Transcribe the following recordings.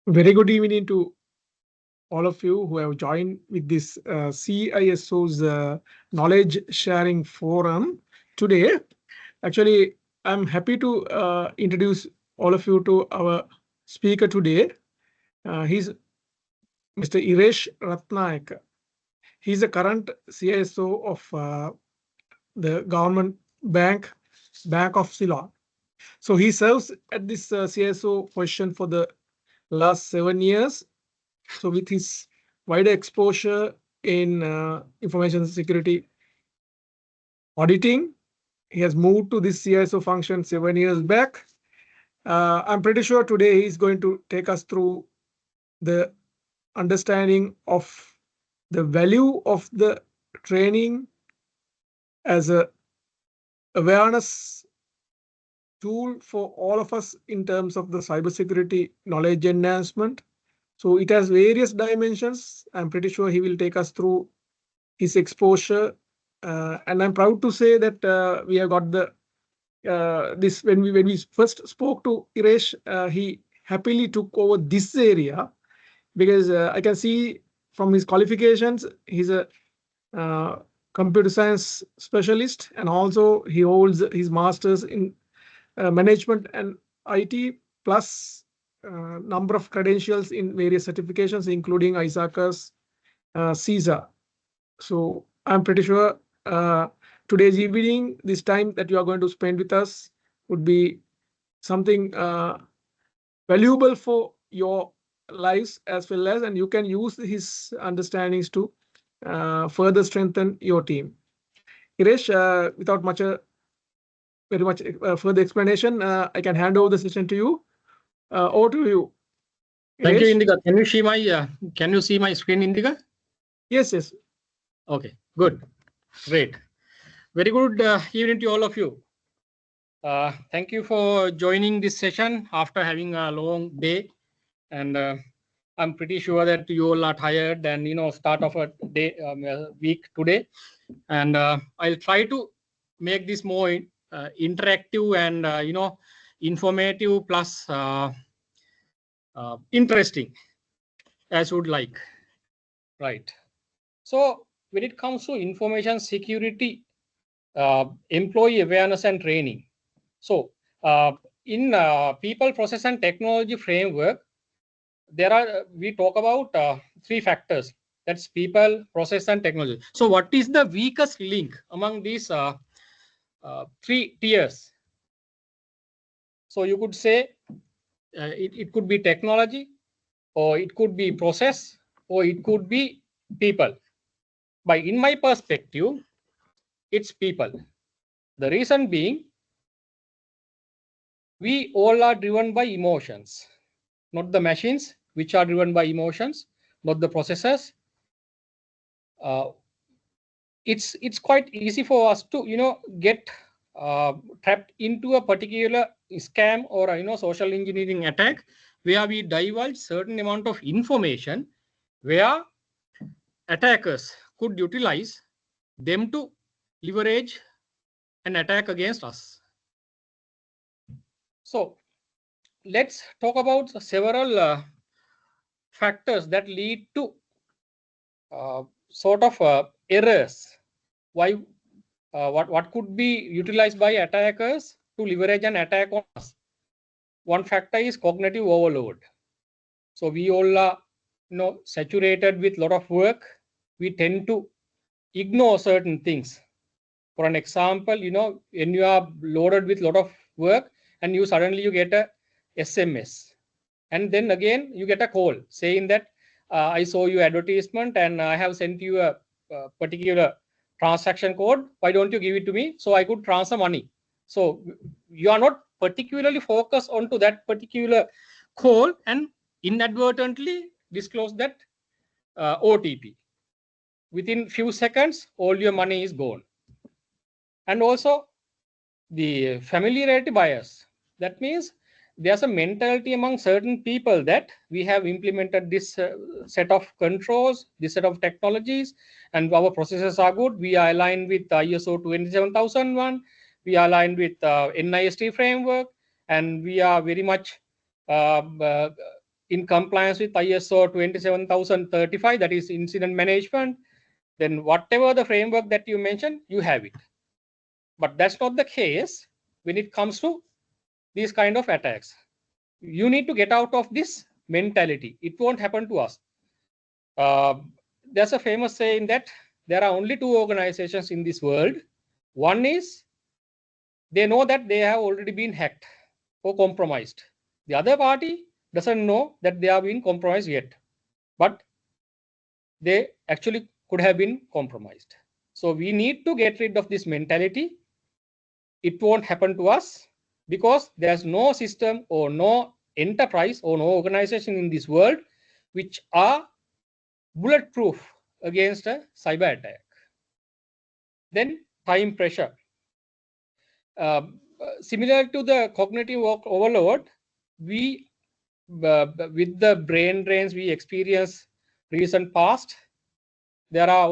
Very good evening to all of you who have joined with this CISO's knowledge sharing forum today. Actually, I'm happy to introduce all of you to our speaker today. He's Mr. Iresh Ratnayak. He's the current CISO of the government bank, Bank of Ceylon. So he serves at this CISO position for the last 7 years. So with his wider exposure in information security auditing, he has moved to this CISO function 7 years back. I'm pretty sure today he's going to take us through the understanding of the value of the training as a awareness tool for all of us in terms of the cybersecurity knowledge enhancement. So it has various dimensions. I'm pretty sure he will take us through his exposure, and I'm proud to say that we have got the this when we first spoke to Iresh, he happily took over this area because I can see from his qualifications he's a uh, computer science specialist, and also he holds his master's in management and IT plus number of credentials in various certifications including ISACAS, CISA. So I'm pretty sure today's evening, this time that you are going to spend with us would be something valuable for your lives as well as, and you can use his understandings to further strengthen your team. Iresh, without very much further explanation, I can hand over the session to you. Over to you, Thank you, Iresh. Indika. Can you see my screen, Indika? Yes, yes. Okay, good, great. Very good evening to all of you. Thank you for joining this session after having a long day, and I'm pretty sure that you all are tired and start of a day week today, and I'll try to make this more interactive and informative plus interesting as would like, right? So when it comes to information security, employee awareness and training, so in people, process and technology framework, there are we talk about three factors. That's people, process and technology. So what is the weakest link among these three tiers? So you could say it could be technology, or it could be process, or it could be people. But in my perspective, it's people. The reason being, we all are driven by emotions, not the machines, which are driven by emotions, not the processors. It's quite easy for us to get trapped into a particular scam or social engineering attack, where we divulge certain amount of information where attackers could utilize them to leverage an attack against us. So let's talk about several factors that lead to sort of errors. Why? What could be utilized by attackers to leverage an attack on us? One factor is cognitive overload. So we all are saturated with a lot of work. We tend to ignore certain things. For an example, when you are loaded with a lot of work and you suddenly get a SMS, and then again you get a call saying that I saw your advertisement and I have sent you a particular transaction code. Why don't you give it to me so I could transfer money? So you are not particularly focused onto that particular call and inadvertently disclose that OTP. Within few seconds, all your money is gone. And also the familiarity bias. That means there's a mentality among certain people that we have implemented this set of controls, this set of technologies, and our processes are good. We are aligned with ISO 27001. We are aligned with NIST framework, and we are very much in compliance with ISO 27035, that is incident management, then whatever the framework that you mentioned, you have it. But that's not the case when it comes to these kind of attacks. You need to get out of this mentality. It won't happen to us. There's a famous saying that there are only two organizations in this world. One is they know that they have already been hacked or compromised. The other party doesn't know that they are being compromised yet, but they actually could have been compromised. So we need to get rid of this mentality. It won't happen to us because there's no system or no enterprise or no organization in this world which are bulletproof against a cyber attack. Then time pressure. Similar to the cognitive overload, we with the brain drains we experience recent past, there are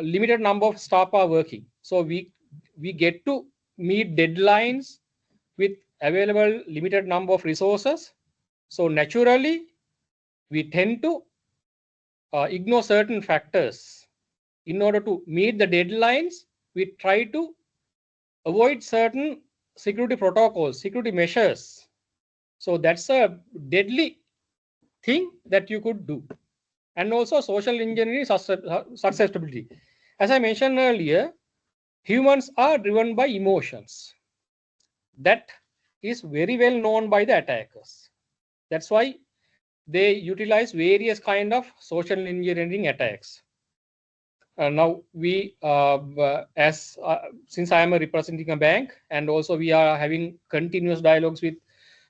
limited number of staff are working, so we get to meet deadlines with available limited number of resources. So naturally we tend to ignore certain factors. In order to meet the deadlines, we try to avoid certain security protocols, security measures. So that's a deadly thing that you could do. And also social engineering susceptibility. As I mentioned earlier, humans are driven by emotions. That is very well known by the attackers. That's why they utilize various kind of social engineering attacks. Now we, since I am representing a bank, and also we are having continuous dialogues with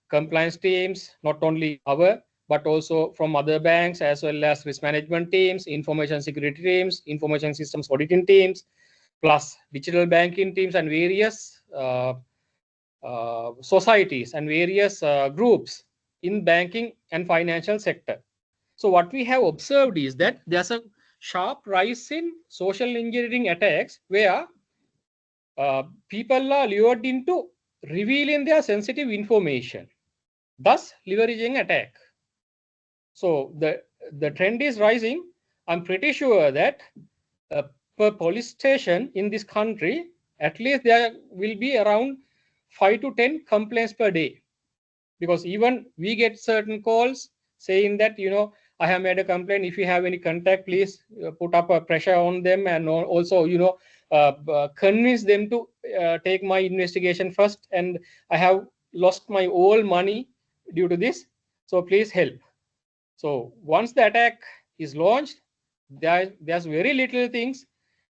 compliance teams, not only our, but also from other banks, as well as risk management teams, information security teams, information systems auditing teams, plus digital banking teams, and various societies and various groups in banking and financial sector. So what we have observed is that there's a sharp rise in social engineering attacks where people are lured into revealing their sensitive information, thus leveraging attack. So the trend is rising. I'm pretty sure that per police station in this country, at least there will be around 5 to 10 complaints per day, because even we get certain calls saying that, I have made a complaint. If you have any contact, please put up a pressure on them, and also, convince them to take my investigation first. And I have lost my whole money due to this. So please help. So once the attack is launched, there's very little things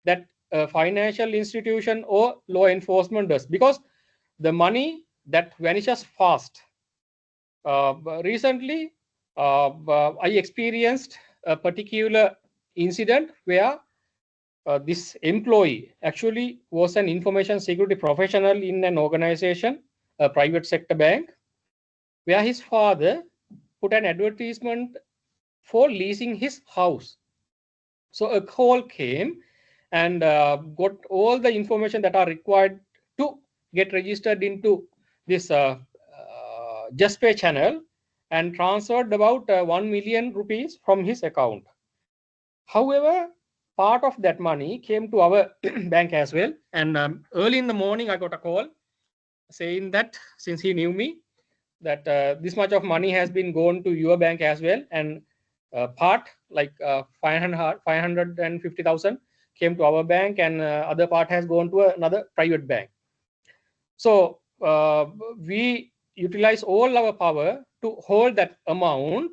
that a financial institution or law enforcement does, because the money that vanishes fast. Recently, I experienced a particular incident where this employee actually was an information security professional in an organization, a private sector bank, where his father put an advertisement for leasing his house. So a call came and got all the information that are required to get registered into this JustPay channel, and transferred about 1 million rupees from his account. However, part of that money came to our bank as well. And early in the morning, I got a call saying that, since he knew me, that this much of money has been gone to your bank as well, and part like 550,000 came to our bank, and other part has gone to another private bank. So we utilize all our power to hold that amount,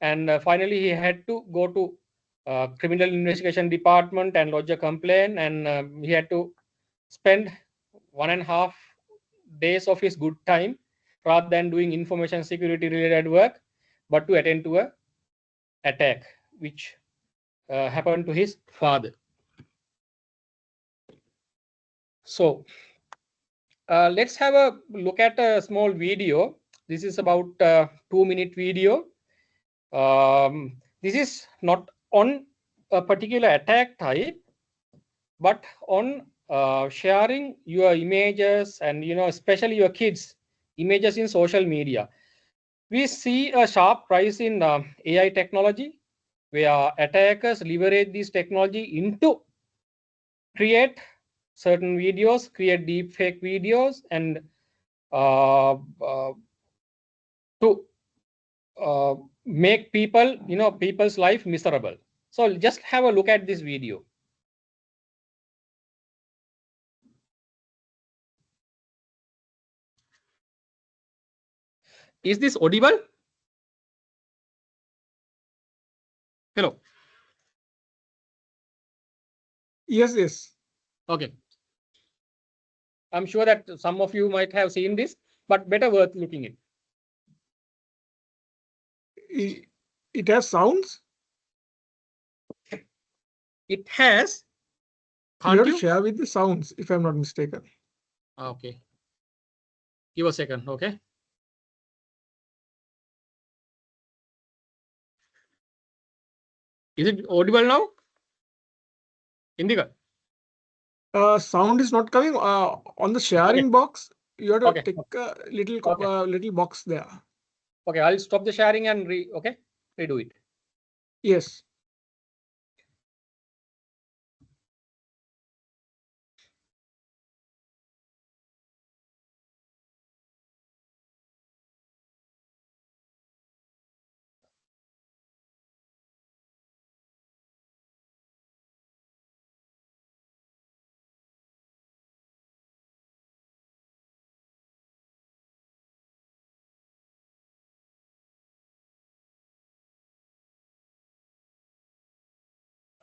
and finally he had to go to criminal investigation department and lodge a complaint, and he had to spend 1.5 days of his good time, rather than doing information security related work, but to attend to a attack which happened to his father. So let's have a look at a small video. This is about a 2-minute video. This is not on a particular attack type, but on sharing your images and, especially your kids' images in social media. We see a sharp rise in AI technology, where attackers leverage this technology into create certain videos, create deep fake videos, and to make people, people's life miserable. So just have a look at this video. Is this audible? Hello. Yes, yes. Okay. I'm sure that some of you might have seen this, but better worth looking at. It has sounds. It has. You Can't have to you? share with the sounds, if I'm not mistaken. Okay. Give a second. Okay. Is it audible now? Indica. Sound is not coming on the sharing box. You have to Okay. take a little Okay. little box there. Okay. I'll stop the sharing and redo it. Yes.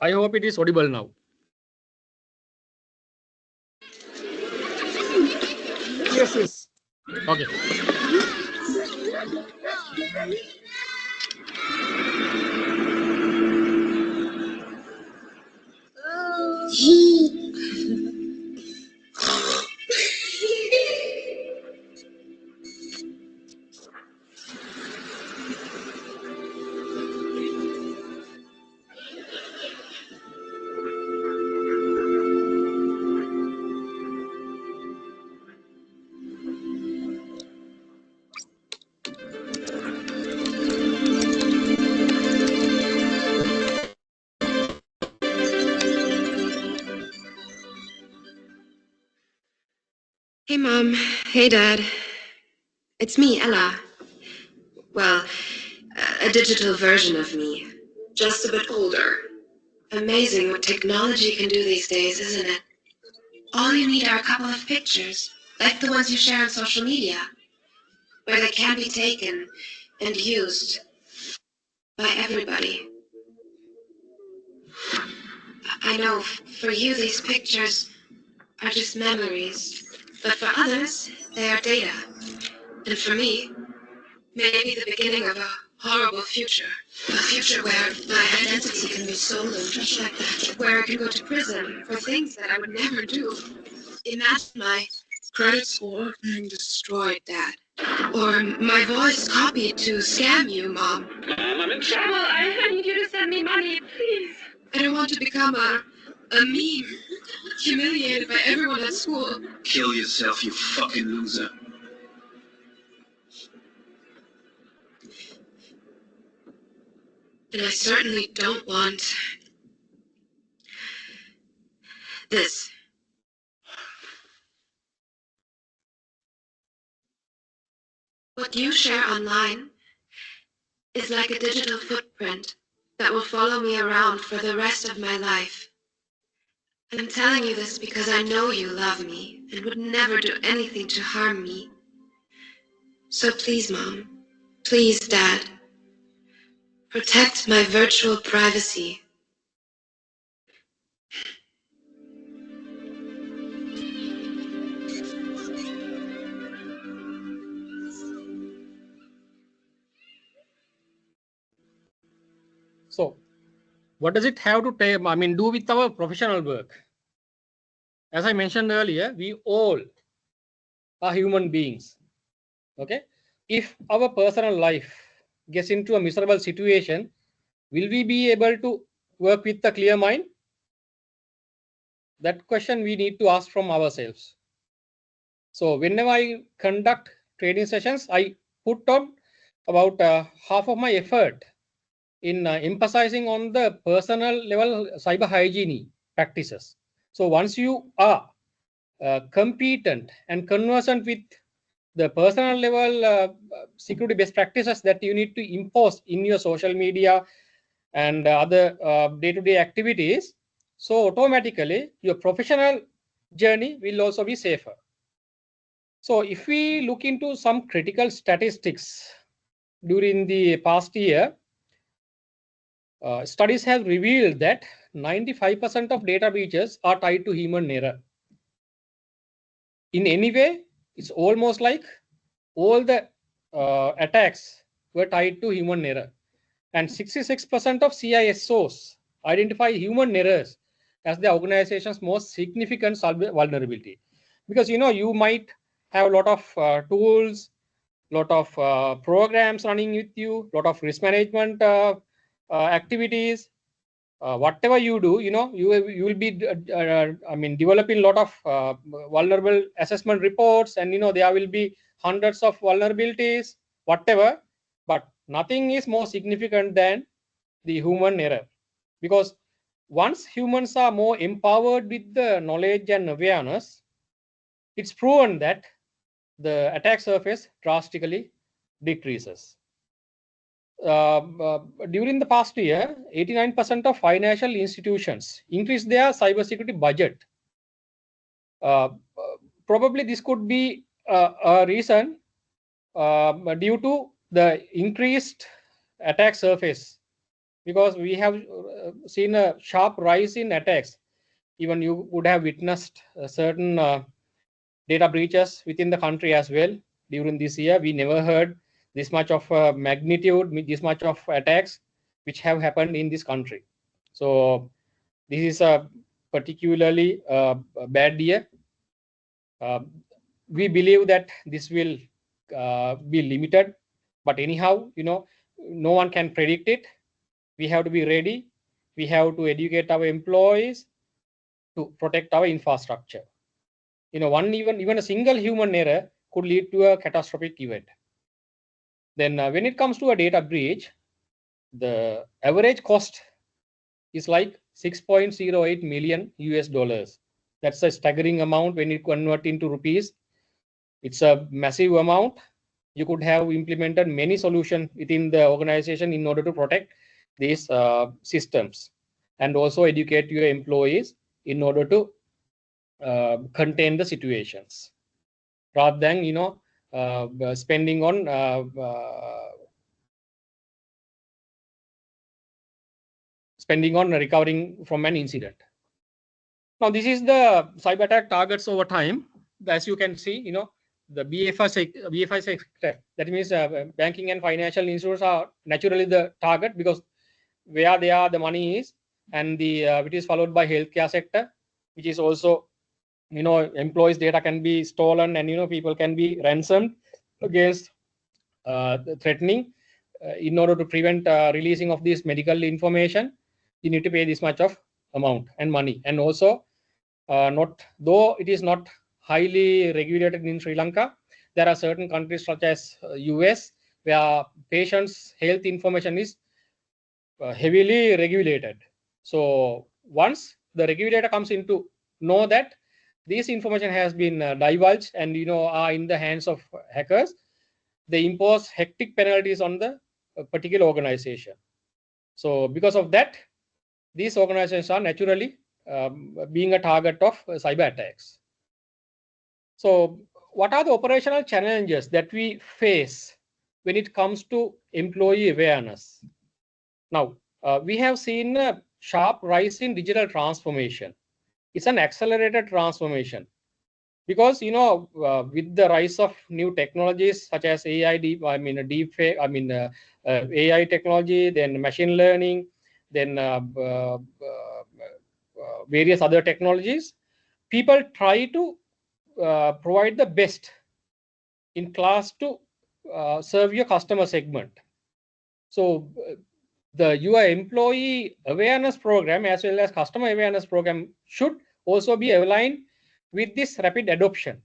I hope it is audible now. Yes, yes. Okay. Hey, Mom. Hey, Dad. It's me, Ella. Well, a digital version of me. Just a bit older. Amazing what technology can do these days, isn't it? All you need are a couple of pictures, like the ones you share on social media, where they can be taken and used by everybody. I know for you these pictures are just memories, but for others, they are data. And for me, maybe the beginning of a horrible future. A future where my identity can be stolen just like that. Where I can go to prison for things that I would never do. Imagine my credit score being destroyed, Dad. Or my voice copied to scam you, Mom. I'm in trouble. I need you to send me money, please. I don't want to become a meme, humiliated by everyone at school. Kill yourself, you fucking loser. And I certainly don't want this. What you share online is like a digital footprint that will follow me around for the rest of my life. I'm telling you this because I know you love me and would never do anything to harm me. So please, Mom, please, Dad, protect my virtual privacy. So, what does it have to do with our professional work? As I mentioned earlier, we all are human beings. Okay. If our personal life gets into a miserable situation, will we be able to work with a clear mind? That question we need to ask from ourselves. So whenever I conduct training sessions, I put on about half of my effort in emphasizing on the personal level cyber hygiene practices. So once you are competent and conversant with the personal level security best practices that you need to impose in your social media and other day-to-day activities, so automatically your professional journey will also be safer. So if we look into some critical statistics during the past year, studies have revealed that 95% of data breaches are tied to human error. In any way, it's almost like all the attacks were tied to human error. And 66% of CISOs identify human errors as the organization's most significant vulnerability. Because you might have a lot of tools, lot of programs running with you, lot of risk management activities. Whatever you do, you will be developing a lot of vulnerable assessment reports, and there will be hundreds of vulnerabilities, whatever, but nothing is more significant than the human error. Because once humans are more empowered with the knowledge and awareness, it's proven that the attack surface drastically decreases. During the past year, 89% of financial institutions increased their cybersecurity budget. Probably this could be a reason due to the increased attack surface, because we have seen a sharp rise in attacks. Even you would have witnessed certain data breaches within the country as well. During this year, we never heard this much of magnitude, this much of attacks which have happened in this country. So this is a particularly bad year. We believe that this will be limited, but anyhow, no one can predict it. We have to be ready. We have to educate our employees to protect our infrastructure. Even a single human error could lead to a catastrophic event. Then when it comes to a data breach, the average cost is like 6.08 million US dollars. That's a staggering amount when you convert into rupees. It's a massive amount. You could have implemented many solutions within the organization in order to protect these systems, and also educate your employees in order to contain the situations, rather than spending on recovering from an incident. Now, this is the cyber attack targets over time. As you can see, the BFI sector, that means banking and financial institutions are naturally the target, because where the money is, and it is followed by healthcare sector, which is also, employees' data can be stolen, and people can be ransomed against threatening. In order to prevent releasing of this medical information, you need to pay this much of amount and money. And also, though it is not highly regulated in Sri Lanka, there are certain countries such as US where patients' health information is heavily regulated. So once the regulator comes into know that this information has been divulged and are in the hands of hackers, they impose hectic penalties on the particular organization. So because of that, these organizations are naturally being a target of cyber attacks. So what are the operational challenges that we face when it comes to employee awareness? Now, we have seen a sharp rise in digital transformation. It's an accelerated transformation, because with the rise of new technologies such as AI, deepfake, AI technology, then machine learning, then various other technologies, people try to provide the best in class to serve your customer segment. So your employee awareness program as well as customer awareness program should also be aligned with this rapid adoption.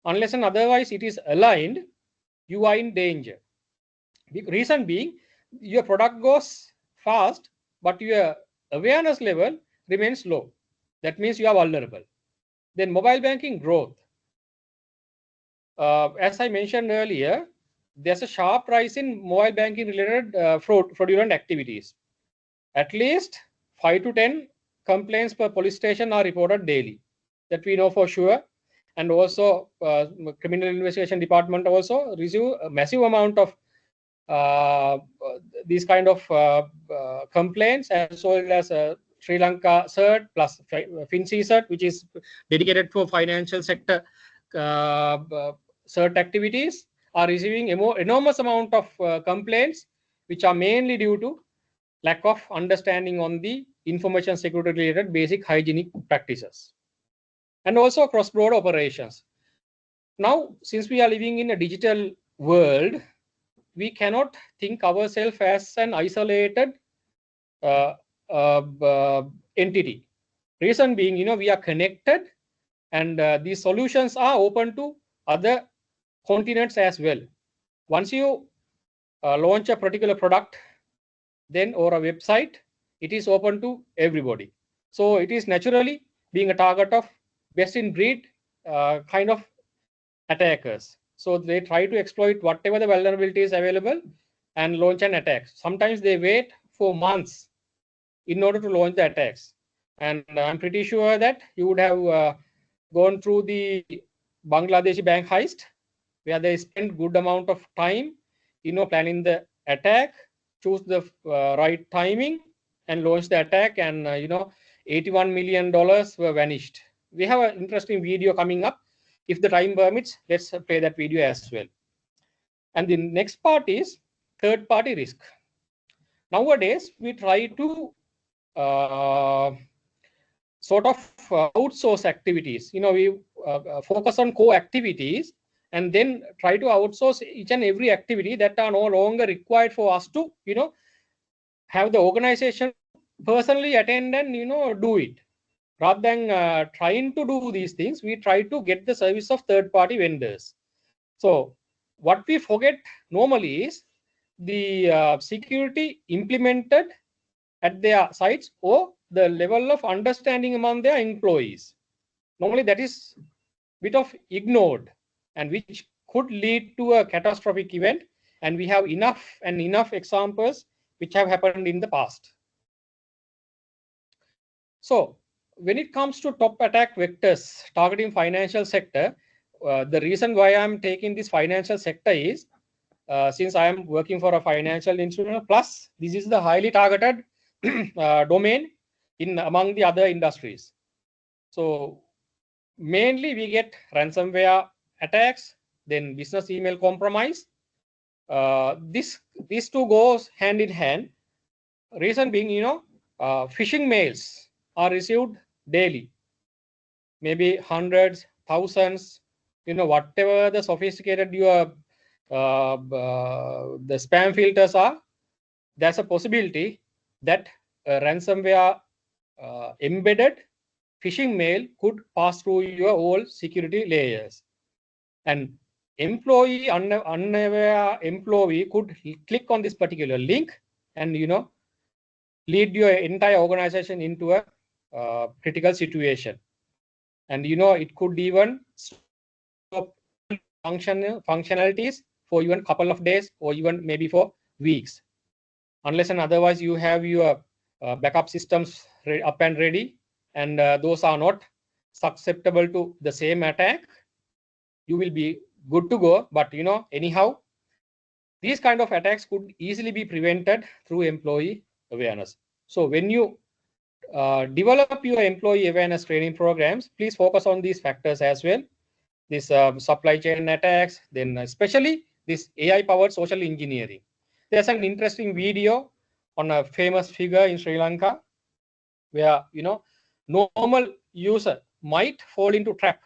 Unless and otherwise it is aligned, you are in danger. The reason being, your product goes fast, but your awareness level remains low. That means you are vulnerable. Then mobile banking growth. As I mentioned earlier, there's a sharp rise in mobile banking related fraudulent activities. At least 5 to 10 complaints per police station are reported daily. That we know for sure. And also, criminal investigation department also receive a massive amount of these kind of complaints, as well as Sri Lanka CERT plus FinCERT, CERT, which is dedicated for financial sector CERT activities, are receiving enormous amount of complaints, which are mainly due to lack of understanding on the information security related basic hygienic practices, and also cross-border operations. Now, since we are living in a digital world, we cannot think ourselves as an isolated entity. Reason being, we are connected, and these solutions are open to other continents as well. Once you launch a particular product, then or a website, it is open to everybody. So it is naturally being a target of best in breed kind of attackers. So they try to exploit whatever the vulnerability is available and launch an attack. Sometimes they wait for months in order to launch the attacks. And I'm pretty sure that you would have gone through the Bangladeshi bank heist, where they spent good amount of time, planning the attack, choose the right timing, and launch the attack. And $81 million were vanished. We have an interesting video coming up. If the time permits, let's play that video as well. And the next part is third-party risk. Nowadays, we try to sort of outsource activities. We focus on core activities and then try to outsource each and every activity that are no longer required for us to, have the organization personally attend and, do it. Rather than trying to do these things, we try to get the service of third-party vendors. So what we forget normally is the security implemented at their sites or the level of understanding among their employees. Normally that is a bit of ignored, and which could lead to a catastrophic event. And we have enough examples which have happened in the past. So when it comes to top attack vectors targeting financial sector, the reason why I'm taking this financial sector is since I am working for a financial institution, plus this is the highly targeted domain among the other industries. So mainly we get ransomware attacks, then business email compromise. These two goes hand in hand. Reason being, phishing mails are received daily, maybe hundreds, thousands, whatever the sophisticated your the spam filters are, there's a possibility that ransomware embedded phishing mail could pass through your all security layers. And unaware employee could click on this particular link and, lead your entire organization into a critical situation. And, it could even stop functionalities for even a couple of days or even maybe for weeks. Unless and otherwise you have your backup systems up and ready, and those are not susceptible to the same attack, you will be good to go. But anyhow, these kind of attacks could easily be prevented through employee awareness. So when you develop your employee awareness training programs, please focus on these factors as well. This supply chain attacks, then especially this AI powered social engineering. There's an interesting video on a famous figure in Sri Lanka where normal user might fall into trap,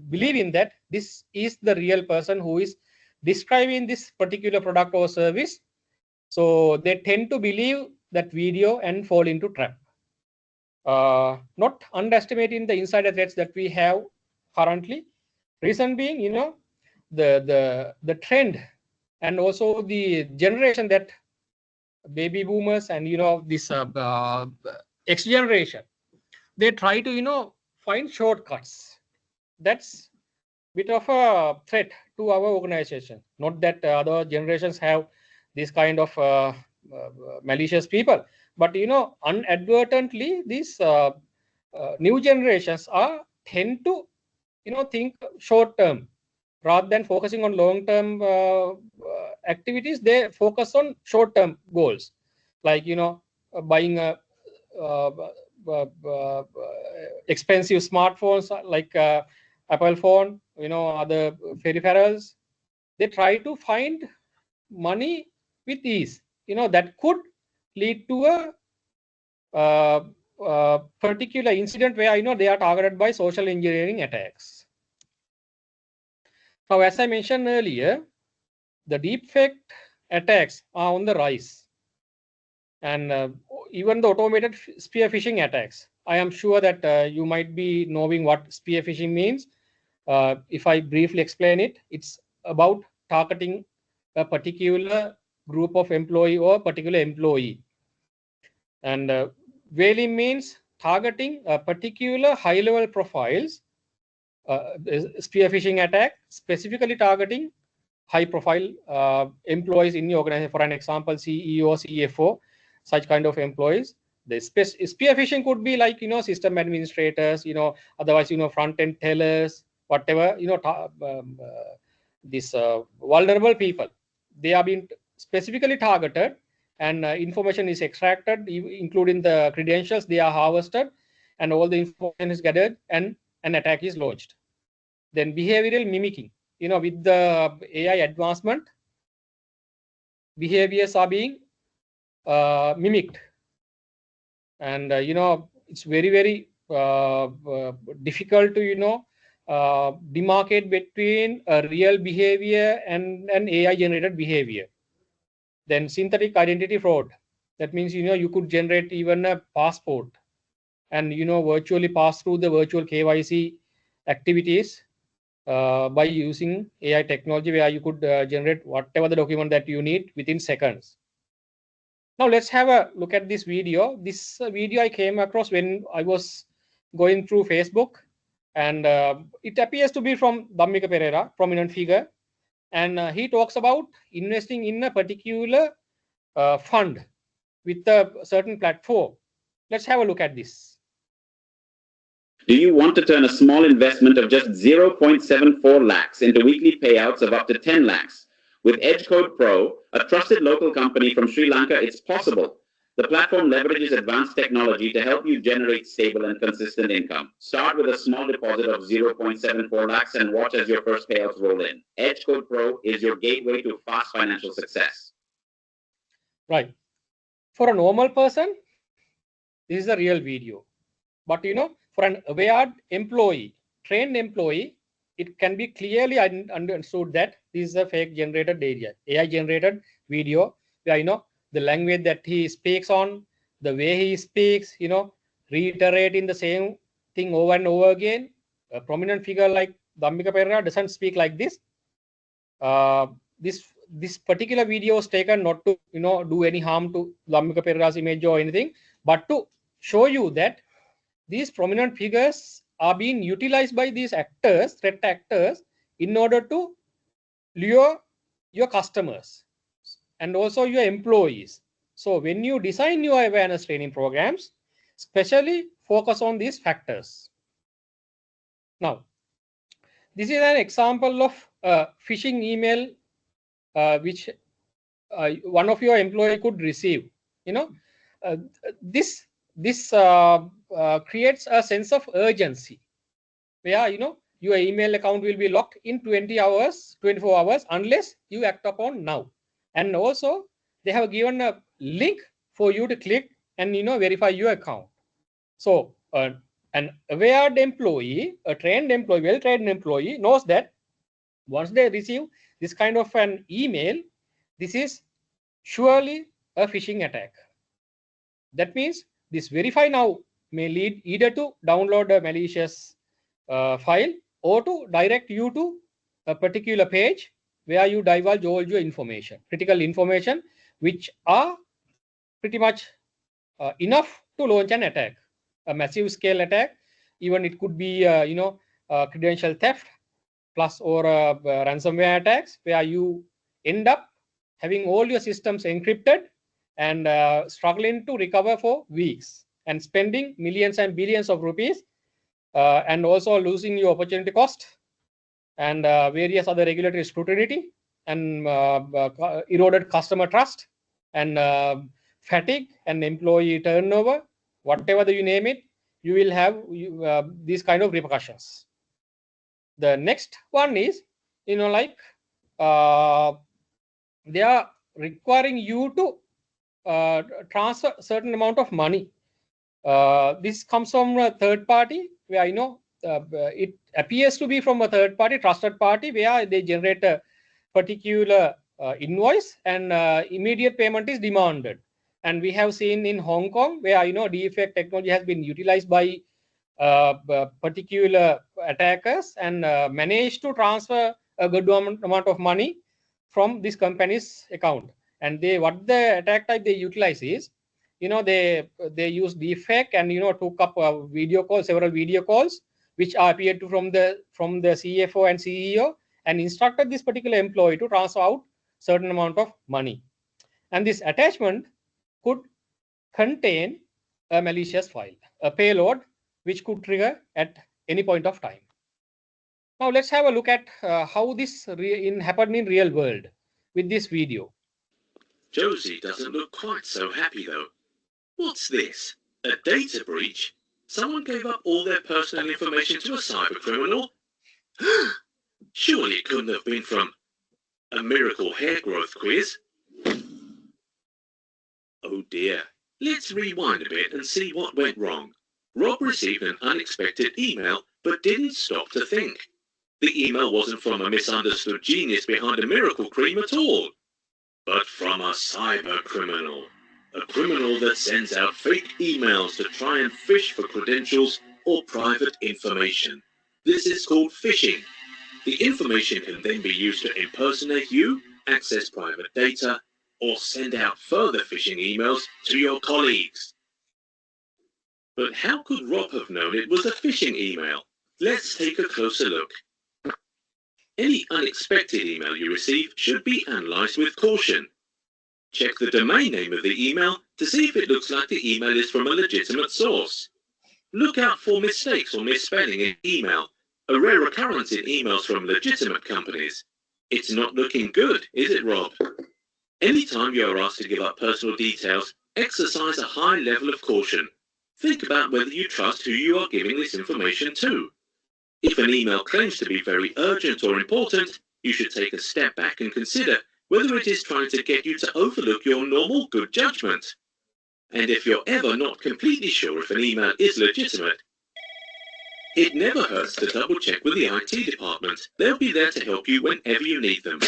believing that this is the real person who is describing this particular product or service. So they tend to believe that video and fall into trap. Not underestimating the insider threats that we have currently. Reason being, the trend and also the generation that baby boomers and this X generation, they try to find shortcuts. That's bit of a threat to our organization. Not that other generations have this kind of malicious people, but inadvertently these new generations are tend to think short term rather than focusing on long term activities. They focus on short term goals, like buying a uh, expensive smartphones like Apple phone, other peripherals. They try to find money with ease, that could lead to a particular incident where they are targeted by social engineering attacks. Now, as I mentioned earlier, the deepfake attacks are on the rise, and even the automated spear phishing attacks. I am sure that you might be knowing what spear phishing means. If I briefly explain it, it's about targeting a particular group of employee or particular employee. And whaling means targeting a particular high-level profiles. Spear phishing attack specifically targeting high-profile employees in the organization. For an example, CEO, CFO, such kind of employees. The spear phishing could be like system administrators, otherwise front-end tellers, whatever these vulnerable people. They are being specifically targeted, and information is extracted, including the credentials. They are harvested, and all the information is gathered, and an attack is launched. Then behavioral mimicking. With the AI advancement, behaviors are being mimicked, and it's very, very difficult to demarcate between a real behavior and an AI generated behavior. Then synthetic identity fraud. That means you could generate even a passport and virtually pass through the virtual KYC activities by using AI technology, where you could generate whatever the document that you need within seconds. Now let's have a look at this video. This video I came across when I was going through Facebook, and it appears to be from Dhammika Perera, prominent figure, and he talks about investing in a particular fund with a certain platform. Let's have a look at this. Do you want to turn a small investment of just 0.74 lakhs into weekly payouts of up to 10 lakhs? With EdgeCode Pro, a trusted local company from Sri Lanka, it's possible. The platform leverages advanced technology to help you generate stable and consistent income. Start with a small deposit of 0.74 lakhs and watch as your first payouts roll in. EdgeCode Pro is your gateway to fast financial success. Right. For a normal person, this is a real video. But for an aware employee, trained employee, it can be clearly understood that this is a fake generated data, AI generated video, where the language that he speaks on, the way he speaks, reiterating the same thing over and over again. A prominent figure like Dhammika Perera doesn't speak like this. This particular video was taken not to do any harm to Dhammika Perera's image or anything, but to show you that these prominent figures are being utilized by these actors, threat actors, in order to lure your customers and also your employees. So when you design your awareness training programs, especially focus on these factors. Now, this is an example of a phishing email which one of your employee could receive. This creates a sense of urgency, where your email account will be locked in 24 hours unless you act upon now. And also they have given a link for you to click and verify your account. So an aware employee, a trained employee, well-trained employee knows that once they receive this kind of an email, this is surely a phishing attack. That means this verify now may lead either to download a malicious file or to direct you to a particular page where you divulge all your information, critical information, which are pretty much enough to launch an attack, a massive scale attack. Even it could be, credential theft plus or ransomware attacks, where you end up having all your systems encrypted and struggling to recover for weeks and spending millions and billions of rupees, and also losing your opportunity cost and various other regulatory scrutiny and eroded customer trust and fatigue and employee turnover, whatever you name it, you will have these kind of repercussions. The next one is, they are requiring you to transfer a certain amount of money. This comes from a third party, where it appears to be from a third party, trusted party, where they generate a particular invoice and immediate payment is demanded. And we have seen in Hong Kong, where deepfake technology has been utilized by particular attackers and managed to transfer a good amount of money from this company's account. And what the attack type they utilize is, they use deepfake and took up several video calls which appeared from the CFO and CEO, and instructed this particular employee to transfer out certain amount of money. And this attachment could contain a malicious file, a payload, which could trigger at any point of time. Now let's have a look at how this happened in real world with this video. Josie doesn't look quite so happy though. What's this? A data breach? Someone gave up all their personal information to a cyber criminal? Surely it couldn't have been from a miracle hair growth quiz. Oh dear. Let's rewind a bit and see what went wrong. Rob received an unexpected email, but didn't stop to think. The email wasn't from a misunderstood genius behind a miracle cream at all, but from a cyber criminal. A criminal that sends out fake emails to try and fish for credentials or private information. This is called phishing. The information can then be used to impersonate you, access private data, or send out further phishing emails to your colleagues. But how could Rob have known it was a phishing email? Let's take a closer look. Any unexpected email you receive should be analyzed with caution. Check the domain name of the email to see if it looks like the email is from a legitimate source. Look out for mistakes or misspelling in email, a rare occurrence in emails from legitimate companies. It's not looking good, is it, Rob? Anytime you are asked to give up personal details, exercise a high level of caution. Think about whether you trust who you are giving this information to. If an email claims to be very urgent or important, you should take a step back and consider whether it is trying to get you to overlook your normal good judgment. And if you're ever not completely sure if an email is legitimate, it never hurts to double check with the IT department. They'll be there to help you whenever you need them.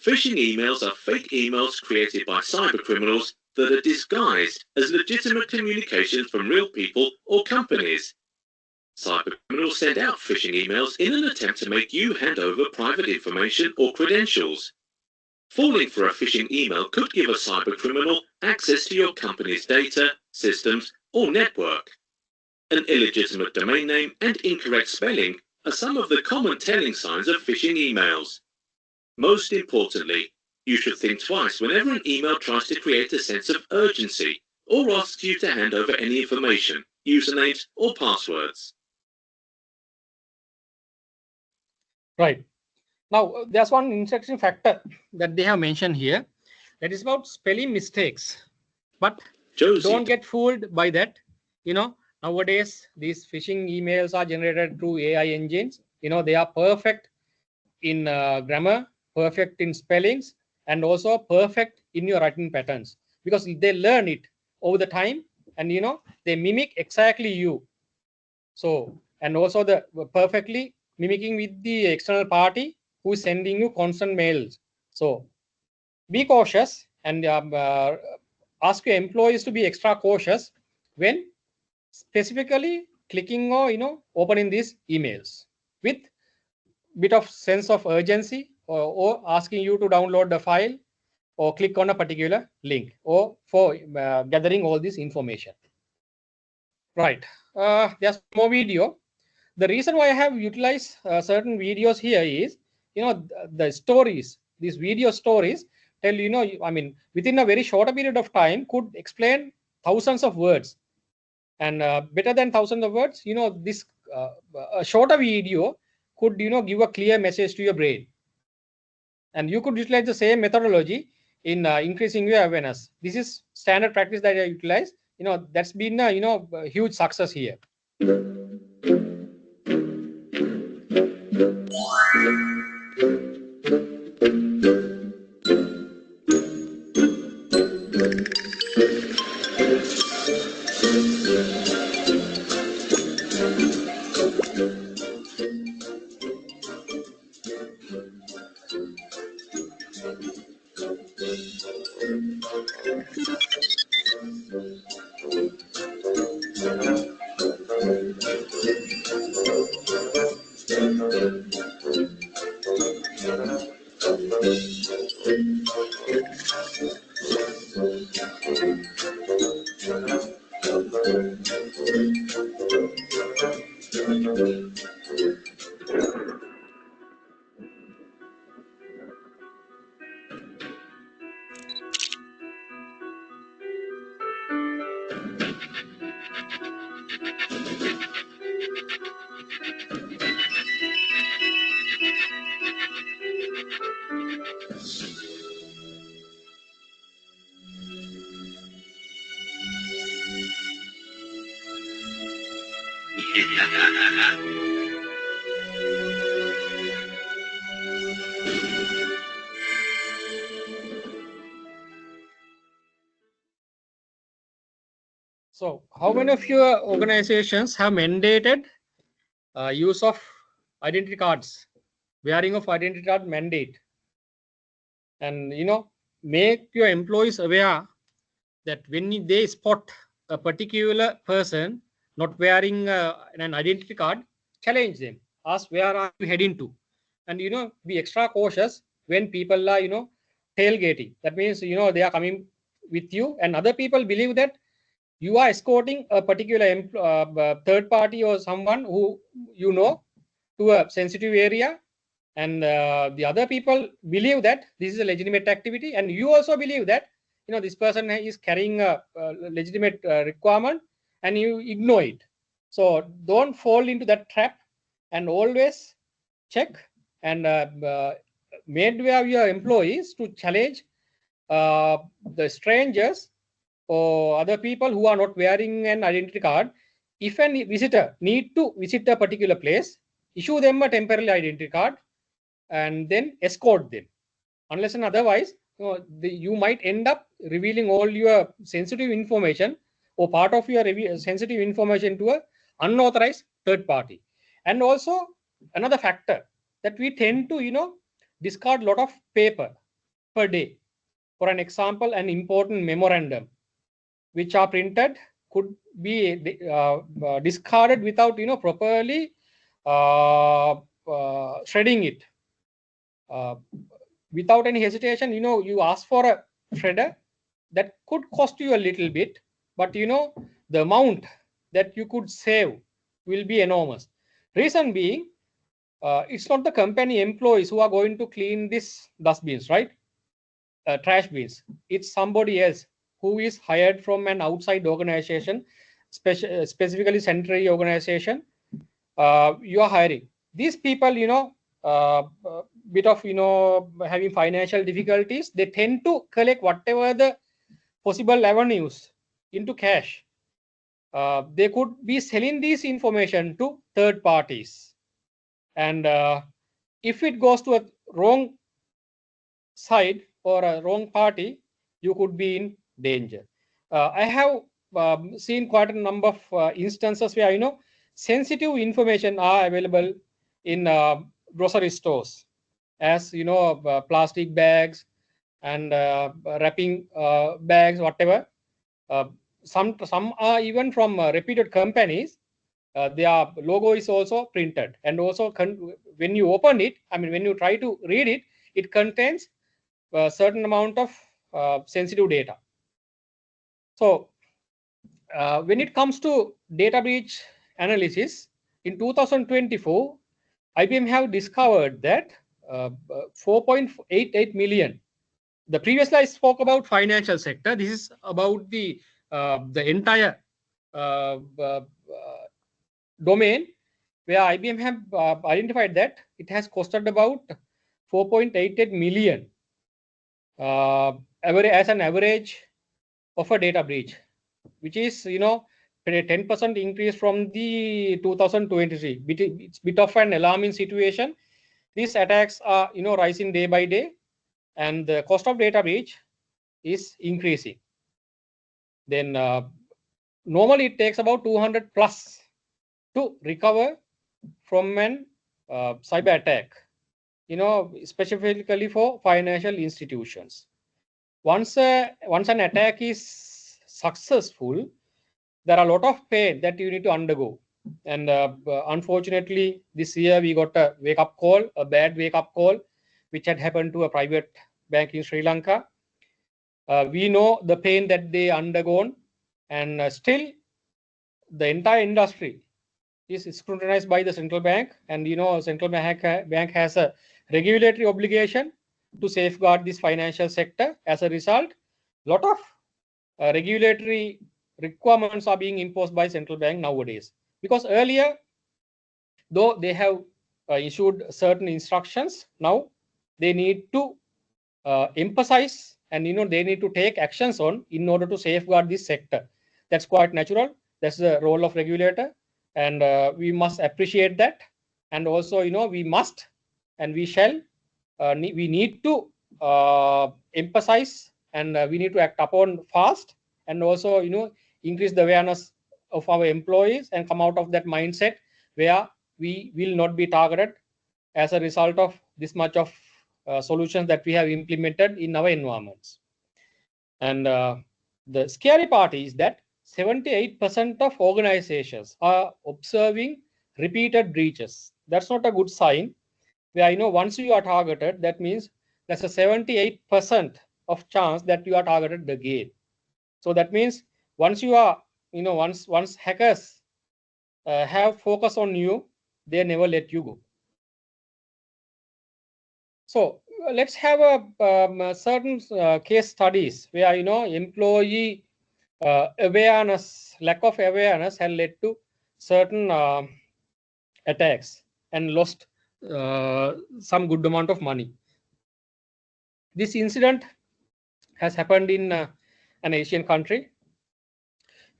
Phishing emails are fake emails created by cybercriminals that are disguised as legitimate communications from real people or companies. Cybercriminals send out phishing emails in an attempt to make you hand over private information or credentials. Falling for a phishing email could give a cybercriminal access to your company's data, systems, or network. An illegitimate domain name and incorrect spelling are some of the common telling signs of phishing emails. Most importantly, you should think twice whenever an email tries to create a sense of urgency or asks you to hand over any information, usernames, or passwords. Right. Now, there's one interesting factor that they have mentioned here. That is about spelling mistakes. But Josie, don't get fooled by that. Nowadays, these phishing emails are generated through AI engines. They are perfect in grammar, perfect in spellings, and also perfect in your writing patterns, because they learn it over the time, and they mimic exactly you. So, and also the perfectly mimicking with the external party who is sending you constant mails. So be cautious and ask your employees to be extra cautious when specifically clicking or opening these emails with bit of sense of urgency or asking you to download the file or click on a particular link, or for gathering all this information. Right. There's more video. The reason why I have utilized certain videos here is, the stories, these video stories tell, I mean, within a very short period of time could explain thousands of words, and better than thousands of words, this a shorter video could, give a clear message to your brain. And you could utilize the same methodology in increasing your awareness. This is standard practice that I utilize. That's been a huge success here. So how many of your organizations have mandated use of identity cards, wearing of identity card mandate? And, make your employees aware that when they spot a particular person not wearing an identity card, challenge them, ask where are you heading to, and be extra cautious when people are tailgating. That means they are coming with you, and other people believe that you are escorting a particular third party or someone who to a sensitive area, and the other people believe that this is a legitimate activity, and you also believe that this person is carrying a legitimate requirement, and you ignore it. So don't fall into that trap, and always check and made aware your employees to challenge the strangers or other people who are not wearing an identity card. If any visitor need to visit a particular place, issue them a temporary identity card and then escort them. Unless and otherwise, you might end up revealing all your sensitive information or part of your sensitive information to an unauthorized third party. And also another factor that we tend to discard a lot of paper per day. For an example, an important memorandum which are printed could be discarded without properly shredding it. Without any hesitation, you ask for a shredder that could cost you a little bit, but the amount that you could save will be enormous. Reason being, it's not the company employees who are going to clean these dustbins, right? Trash bins. It's somebody else who is hired from an outside organization, specifically sanitary organization. You are hiring these people, bit of having financial difficulties. They tend to collect whatever the possible avenues into cash. They could be selling this information to third parties, and if it goes to a wrong side or a wrong party, you could be in danger. I have seen quite a number of instances where sensitive information are available in grocery stores, as plastic bags and wrapping bags, whatever. Some are even from reputed companies. Their logo is also printed, and also when you open it, I mean when you try to read it, it contains a certain amount of sensitive data. So when it comes to data breach analysis, in 2024, IBM have discovered that 4.88 million. The previously I spoke about financial sector. This is about the entire domain where IBM have identified that it has costed about 4.88 million as an average of a data breach, which is a 10% increase from the 2023. It's a bit of an alarming situation. These attacks are rising day by day, and the cost of data breach is increasing. Then normally it takes about 200 plus to recover from an cyber attack, specifically for financial institutions. Once an attack is successful, there are a lot of pain that you need to undergo. And unfortunately, this year we got a wake-up call, a bad wake-up call, which had happened to a private bank in Sri Lanka. We know the pain that they undergone, and still the entire industry is scrutinized by the central bank. And central bank has a regulatory obligation to safeguard this financial sector. As a result, a lot of regulatory requirements are being imposed by central bank nowadays, because earlier, though they have issued certain instructions, now they need to emphasize, and they need to take actions on in order to safeguard this sector. That's quite natural. That's the role of regulator, and we must appreciate that. And also, we must and we shall we need to emphasize, and we need to act upon fast, and also increase the awareness of our employees and come out of that mindset where we will not be targeted as a result of this much of solutions that we have implemented in our environments. And the scary part is that 78% of organizations are observing repeated breaches. That's not a good sign. Where once you are targeted, that means there's a 78% of chance that you are targeted again. So that means once you are, once hackers have focus on you, they never let you go. So let's have a certain case studies where employee awareness, lack of awareness, has led to certain attacks and lost some good amount of money. This incident has happened in an Asian country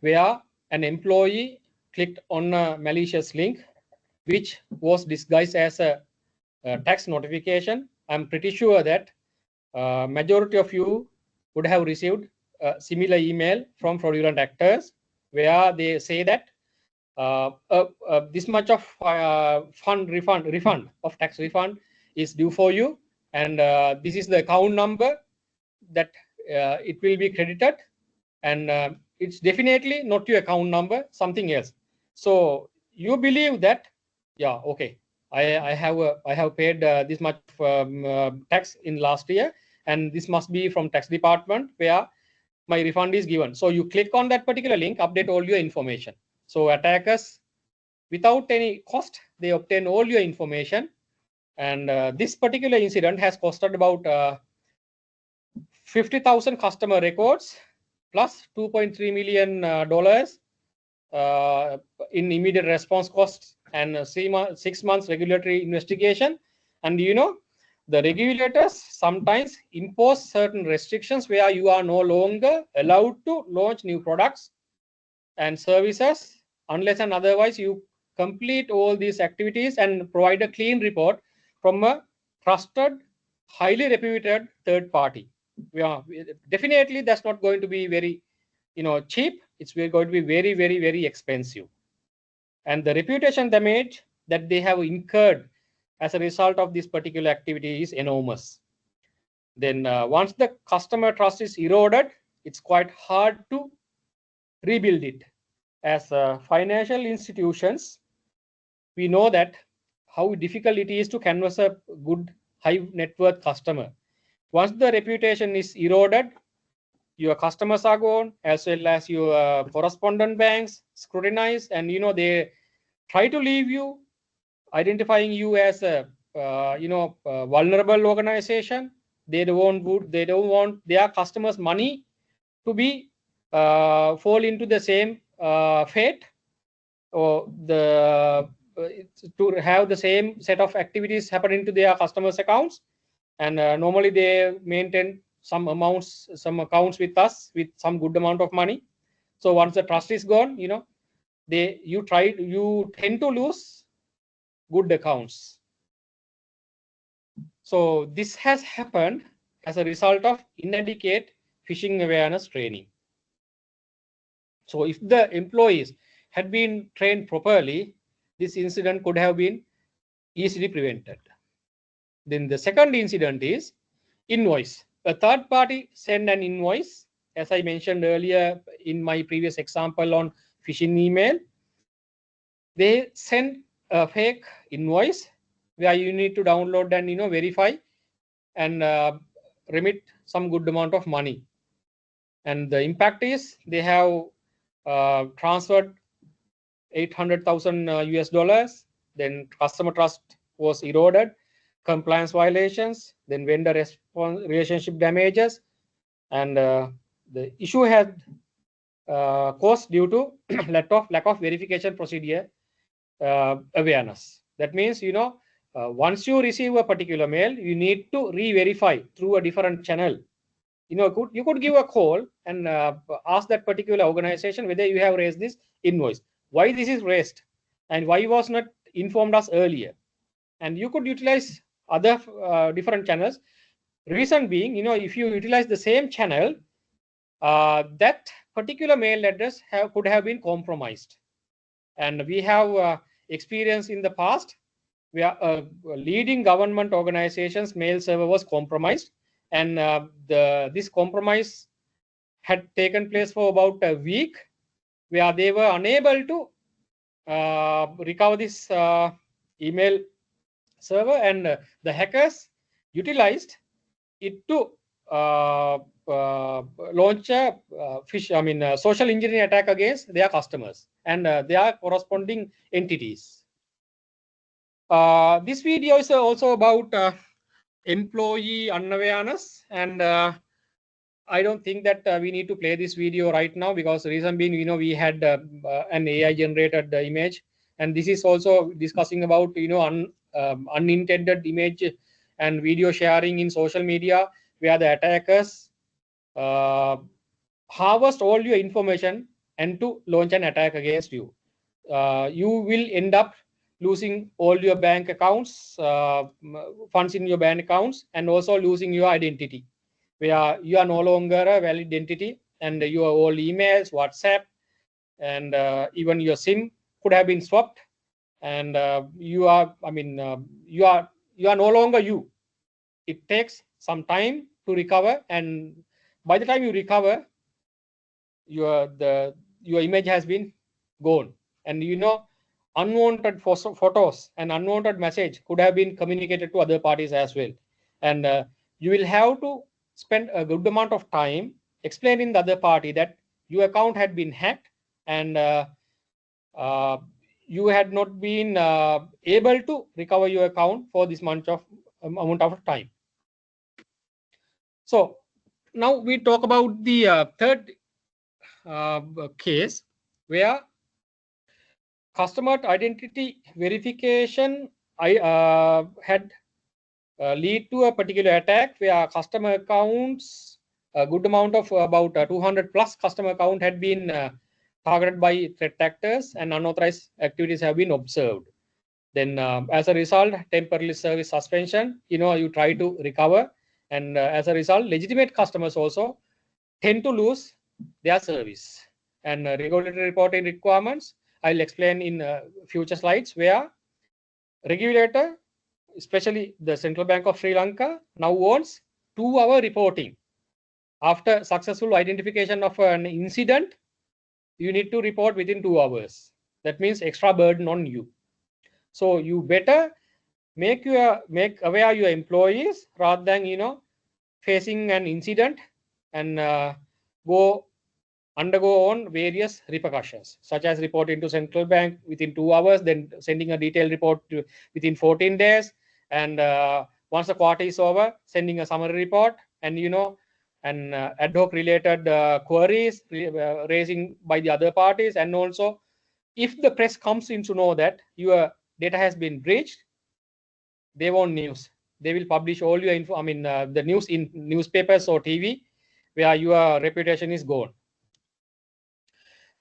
where an employee clicked on a malicious link, which was disguised as a tax notification. I'm pretty sure that majority of you would have received a similar email from fraudulent actors where they say that this much of refund of tax refund is due for you, and this is the account number that it will be credited, and it's definitely not your account number, something else. So you believe that, yeah, okay, I have paid this much tax in last year, and this must be from tax department where my refund is given. So you click on that particular link, update all your information. So attackers, without any cost, they obtain all your information. And this particular incident has costed about 50,000 customer records plus $2.3 million in immediate response costs and 6 months regulatory investigation. And the regulators sometimes impose certain restrictions where you are no longer allowed to launch new products and services unless and otherwise you complete all these activities and provide a clean report from a trusted, highly reputed third party. Definitely that's not going to be very cheap. It's going to be very, very, very expensive. And the reputation damage that they have incurred as a result of this particular activity is enormous. Then once the customer trust is eroded, it's quite hard to rebuild it. As financial institutions, we know that how difficult it is to canvas a good high net worth customer. Once the reputation is eroded, your customers are gone, as well as your correspondent banks scrutinize, and they try to leave you, identifying you as a vulnerable organization. They don't want their customers' money to be fall into the same fate, or to have the same set of activities happening to their customers' accounts. And normally they maintain some accounts with us with some good amount of money. So once the trust is gone, you tend to lose good accounts. So this has happened as a result of inadequate phishing awareness training. So if the employees had been trained properly, this incident could have been easily prevented. Then the second incident is invoice. A third party send an invoice, as I mentioned earlier in my previous example on phishing email. They send a fake invoice where you need to download and verify and remit some good amount of money. And the impact is they have transferred $800,000 US. Then customer trust was eroded, compliance violations, then vendor relationship damages, and the issue had caused due to lack of verification procedure awareness. That means once you receive a particular mail, you need to re-verify through a different channel. You could give a call and ask that particular organization whether you have raised this invoice, why this is raised, and why was not informed us earlier. And you could utilize other different channels. Reason being, if you utilize the same channel, that particular mail address could have been compromised. And we have experience in the past where leading government organizations' mail server was compromised, and this compromise had taken place for about a week, where they were unable to recover this email server, and the hackers utilized it to launch a social engineering attack against their customers and their corresponding entities. This video is also about employee unawareness, and I don't think that we need to play this video right now, because the reason being, we had an AI generated image, and this is also discussing about unintended image and video sharing in social media, where the attackers harvest all your information and to launch an attack against you. You will end up losing all your bank accounts, funds in your bank accounts, and also losing your identity, where you are no longer a valid entity, and your old emails, WhatsApp, and even your SIM could have been swapped, and you are no longer you. It takes some time to recover, and by the time you recover, your image has been gone, and unwanted photos and unwanted message could have been communicated to other parties as well, and you will have to spend a good amount of time explaining the other party that your account had been hacked, and you had not been able to recover your account for this amount of time. So now we talk about the third case, where customer identity verification had lead to a particular attack, where customer accounts, a good amount of about 200 plus customer account had been targeted by threat actors, and unauthorized activities have been observed. Then as a result, temporary service suspension, you try to recover, and as a result, legitimate customers also tend to lose their service. And regulatory reporting requirements, I'll explain in future slides, where regulator, especially the Central Bank of Sri Lanka, now wants 2-hour reporting. After successful identification of an incident, you need to report within 2 hours. That means extra burden on you. So you better make aware your employees rather than facing an incident and undergo on various repercussions, such as reporting to central bank within 2 hours, then sending a detailed report within 14 days, and once the quarter is over, sending a summary report, and and ad hoc related queries raising by the other parties, and also if the press comes in to know that your data has been breached, they want news. They will publish all your info. The news in newspapers or TV, where your reputation is gone.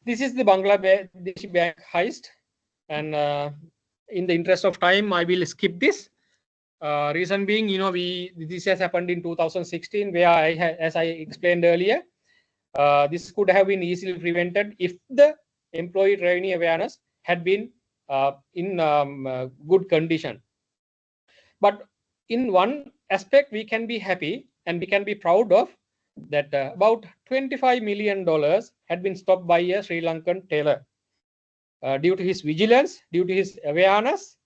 This is the Bangladeshi bank heist, and in the interest of time, I will skip this. Reason being, this has happened in 2016, where as I explained earlier, this could have been easily prevented if the employee trainee awareness had been in good condition. But in one aspect, we can be happy and we can be proud of that about $25 million had been stopped by a Sri Lankan tailor. Due to his vigilance, due to his awareness,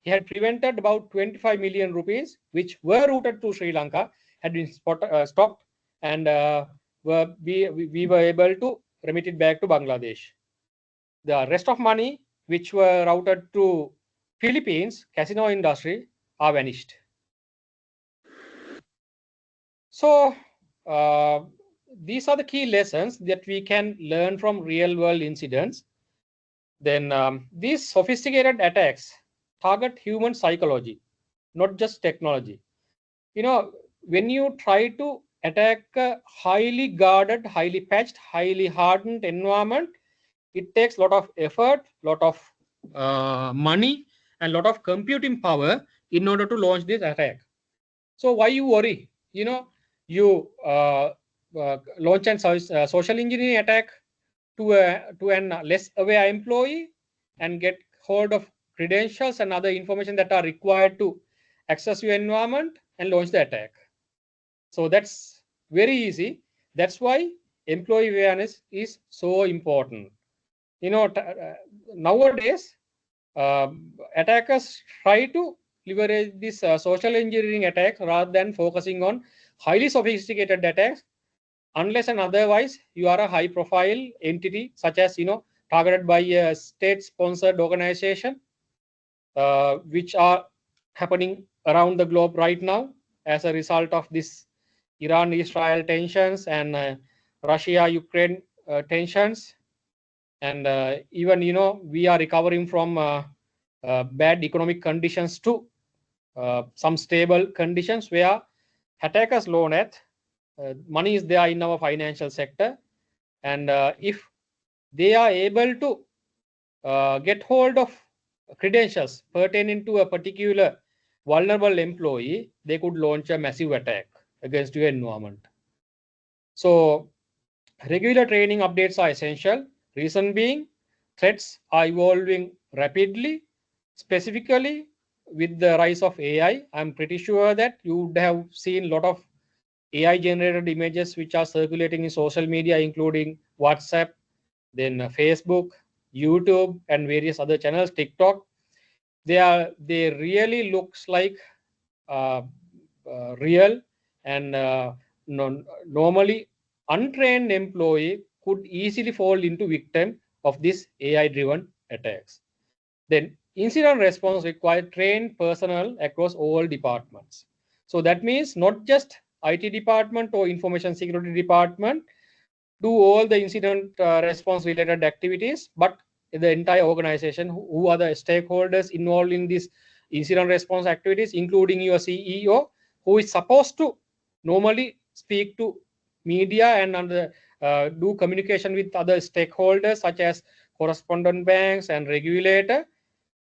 he had prevented about 25 million rupees, which were routed to Sri Lanka, had been stopped, and we were able to remit it back to Bangladesh. The rest of money, which were routed to Philippines casino industry, are vanished. So these are the key lessons that we can learn from real world incidents. Then these sophisticated attacks target human psychology, not just technology. When you try to attack a highly guarded, highly patched, highly hardened environment, it takes a lot of effort, lot of money, and lot of computing power in order to launch this attack. So why you worry? You launch an social engineering attack to an less aware employee and get hold of credentials and other information that are required to access your environment and launch the attack. So that's very easy. That's why employee awareness is so important. Nowadays, attackers try to leverage this social engineering attacks rather than focusing on highly sophisticated attacks, unless and otherwise you are a high profile entity, such as targeted by a state sponsored organization, which are happening around the globe right now as a result of this Iran-Israel tensions and Russia-Ukraine tensions. And even we are recovering from bad economic conditions to some stable conditions, where attackers loan at money is there in our financial sector, and if they are able to get hold of credentials pertaining to a particular vulnerable employee, they could launch a massive attack against your environment. So regular training updates are essential. Reason being, threats are evolving rapidly, specifically with the rise of AI. I'm pretty sure that you would have seen a lot of AI generated images which are circulating in social media, including WhatsApp, then Facebook, YouTube, and various other channels, TikTok. They really looks like real, and normally untrained employee could easily fall into victim of this AI driven attacks. Then incident response requires trained personnel across all departments. So that means not just IT department or information security department do all the incident response related activities, but the entire organization, who are the stakeholders involved in this incident response activities, including your CEO, who is supposed to normally speak to media and do communication with other stakeholders such as correspondent banks and regulator,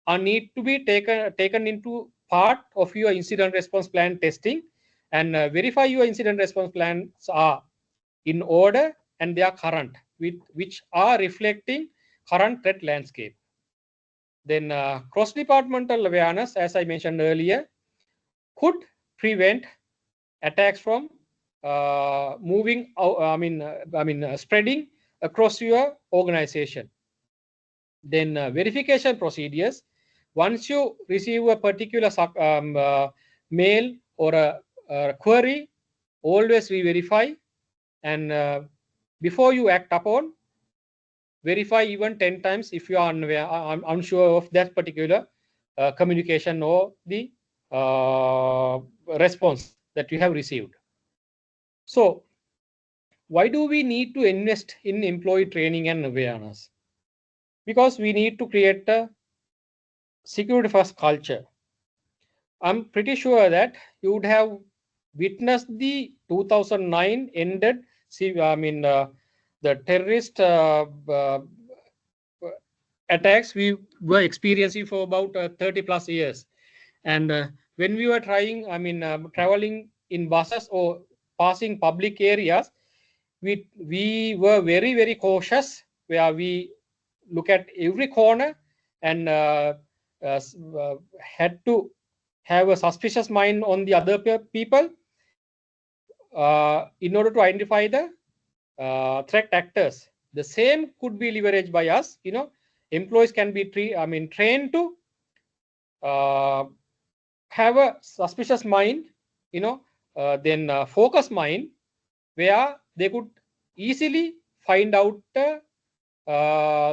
are need to be taken into part of your incident response plan testing, and verify your incident response plans are in order and they are current, which are reflecting current threat landscape. Then cross-departmental awareness, as I mentioned earlier, could prevent attacks from moving out, spreading across your organization. Then verification procedures. once you receive a particular mail or a query, always re-verify, and before you act upon, verify even 10 times if you are unsure of that particular communication or the response that you have received. So why do we need to invest in employee training and awareness? Because we need to create a security first culture. I'm pretty sure that you would have witnessed the 2009 ended, the terrorist attacks we were experiencing for about 30 plus years. And when we were traveling in buses or passing public areas, we were very, very cautious, where we look at every corner and had to have a suspicious mind on the other people in order to identify the threat actors. The same could be leveraged by us. Employees can be trained to have a suspicious mind, then focus mind, where they could easily find out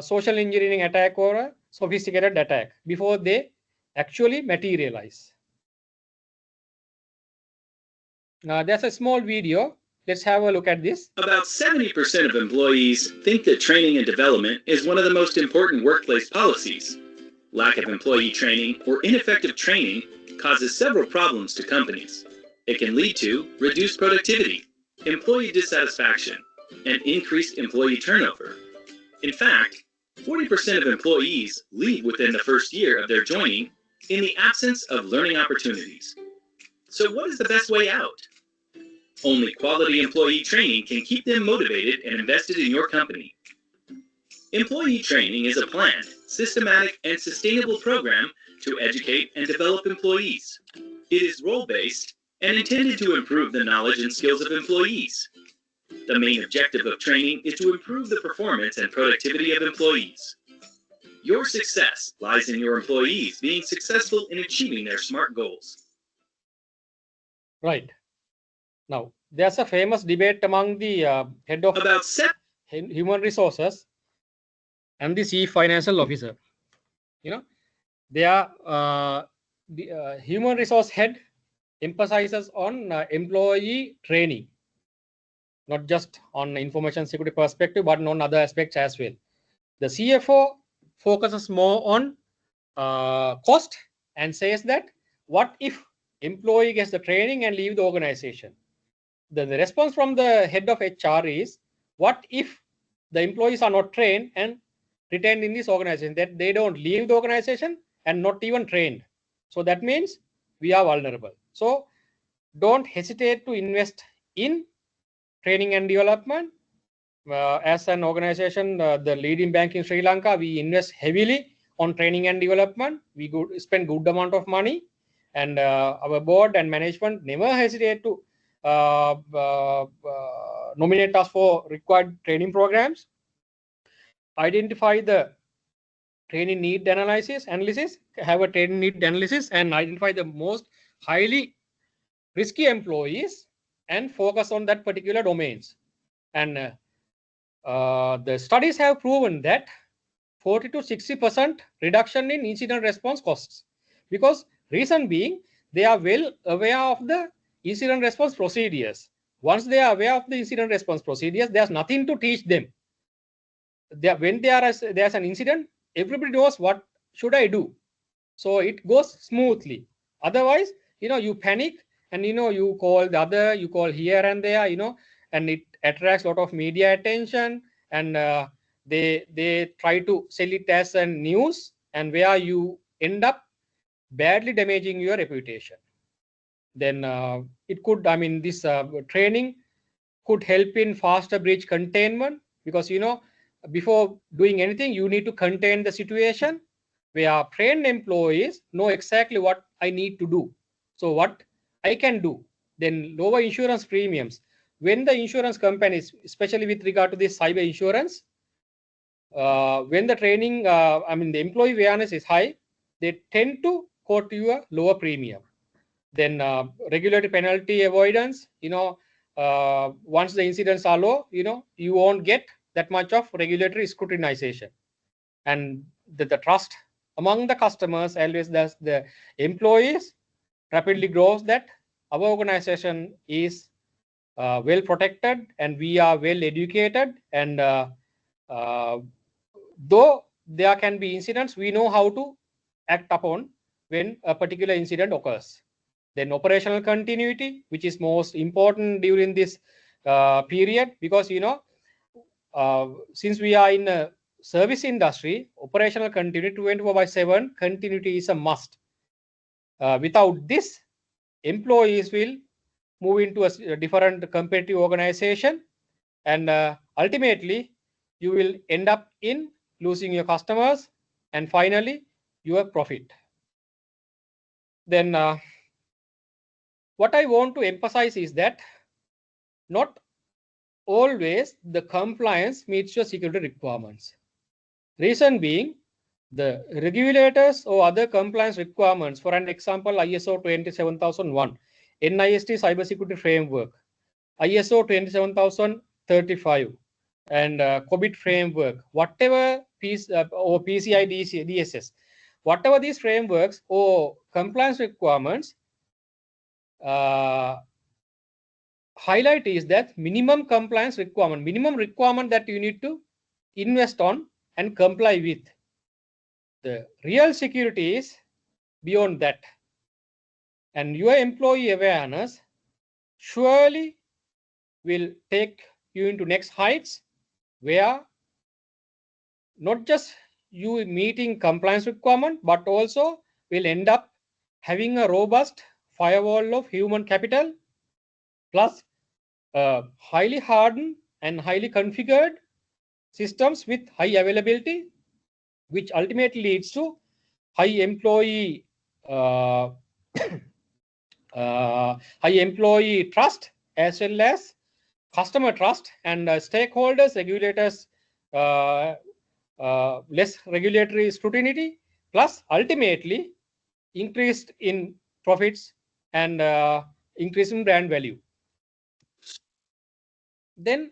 social engineering attack or a sophisticated attack before they actually materialize. There's a small video. Let's have a look at this. About 70% of employees think that training and development is one of the most important workplace policies. Lack of employee training or ineffective training causes several problems to companies. It can lead to reduced productivity, employee dissatisfaction, and increased employee turnover. In fact, 40% of employees leave within the first year of their joining in the absence of learning opportunities. So what is the best way out? Only quality employee training can keep them motivated and invested in your company. Employee training is a planned, systematic, and sustainable program to educate and develop employees. It is role-based and intended to improve the knowledge and skills of employees. The main objective of training is to improve the performance and productivity of employees. Your success lies in your employees being successful in achieving their SMART goals. Right. Now, there's a famous debate among the head of human resources and the chief financial officer. The human resource head emphasizes on employee training, not just on information security perspective, but on other aspects as well. The CFO focuses more on cost and says that what if employee gets the training and leave the organization? The response from the head of HR is, what if the employees are not trained and retained in this organization, that they don't leave the organization and not even trained? So that means we are vulnerable. So don't hesitate to invest in training and development. As an organization, the leading bank in Sri Lanka, we invest heavily on training and development. We spend good amount of money, and our board and management never hesitate to nominate us for required training programs. Identify the training need analysis, have a training need analysis, and identify the most highly risky employees and focus on that particular domains. And the studies have proven that 40 to 60% reduction in incident response costs, because reason being they are well aware of the incident response procedures. Once they are aware of the incident response procedures, there's nothing to teach them. When there's an incident, everybody knows what should I do. So it goes smoothly. Otherwise, you panic and you call the other, you call here and there, and it attracts a lot of media attention, and they try to sell it as a news, and where you end up badly damaging your reputation. Then it could, this training could help in faster breach containment, because before doing anything, you need to contain the situation, where trained employees know exactly what I need to do. So what I can do, then lower insurance premiums. When the insurance companies, especially with regard to this cyber insurance, when the training, the employee awareness is high, they tend to quote you a lower premium. Then regulatory penalty avoidance, once the incidents are low, you won't get that much of regulatory scrutinization. And the trust among the customers, always the employees, rapidly grows that our organization is well protected and we are well educated, and though there can be incidents, we know how to act upon when a particular incident occurs. Then operational continuity, which is most important during this period, because since we are in a service industry, operational continuity 24/7 continuity is a must. Without this, employees will move into a different competitive organization, and ultimately you will end up in losing your customers and finally your profit. Then what I want to emphasize is that not always the compliance meets your security requirements. Reason being, the regulators or other compliance requirements, for an example, ISO 27001, NIST Cybersecurity Framework, ISO 27035, and COBIT framework, whatever or PCI DSS, whatever these frameworks or compliance requirements highlight is that minimum compliance requirement, minimum requirement that you need to invest on and comply with. The real security is beyond that. And your employee awareness surely will take you into next heights, where not just you meeting compliance requirement, but also will end up having a robust firewall of human capital, plus highly hardened and highly configured systems with high availability, which ultimately leads to high employee trust, as well as customer trust, and stakeholders, regulators, less regulatory scrutiny, plus ultimately increased in profits and increase in brand value. Then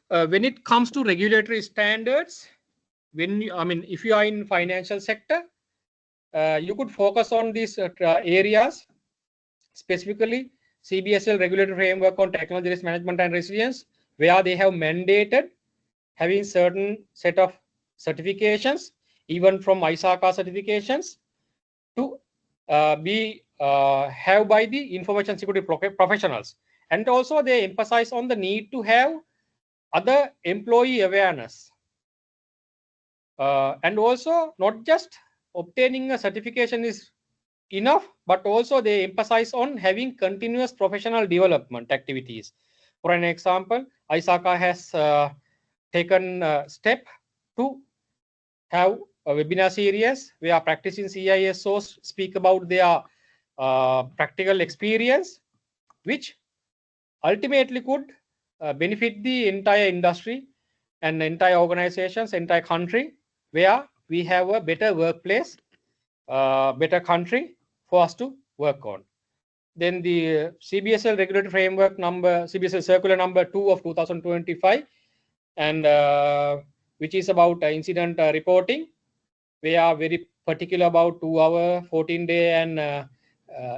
when it comes to regulatory standards, if you are in financial sector, you could focus on these areas, specifically CBSL regulatory framework on technology risk management and resilience, where they have mandated having certain set of certifications, even from ISACA certifications, to be have by the information security professionals. And also they emphasize on the need to have other employee awareness. And also not just obtaining a certification is enough, but also they emphasize on having continuous professional development activities. For an example, ISACA has taken a step to have a webinar series where practicing CISOs speak about their practical experience, which ultimately could benefit the entire industry and entire organizations, entire country, where we have a better workplace, better country for us to work on. Then the CBSL regulatory framework CBSL circular number 2 of 2025, and which is about incident reporting. We are very particular about 2-hour, 14-day, and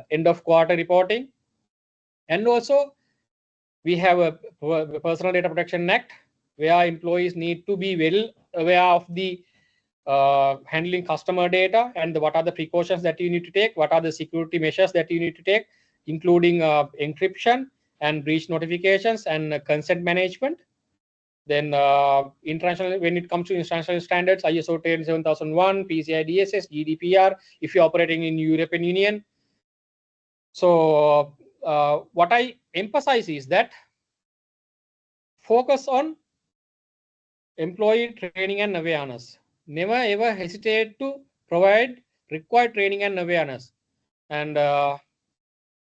end of quarter reporting. And also we have a Personal Data Protection Act, where employees need to be well aware of the handling customer data and what are the precautions that you need to take, what are the security measures that you need to take, including encryption and breach notifications and consent management. Then international, when it comes to international standards, ISO 27001, PCI DSS, GDPR, if you're operating in European Union. So what I emphasize is that focus on employee training and awareness. Never ever hesitate to provide required training and awareness. And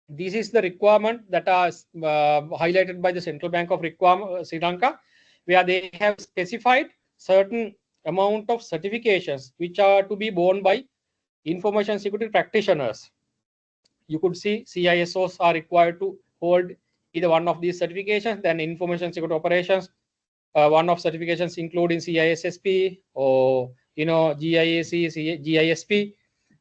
this is the requirement that are highlighted by the Central Bank of Sri Lanka, where they have specified certain amount of certifications which are to be borne by information security practitioners. You could see CISOs are required to hold either one of these certifications. Then information security operations, one of certifications including CISSP or GIAC, GISP,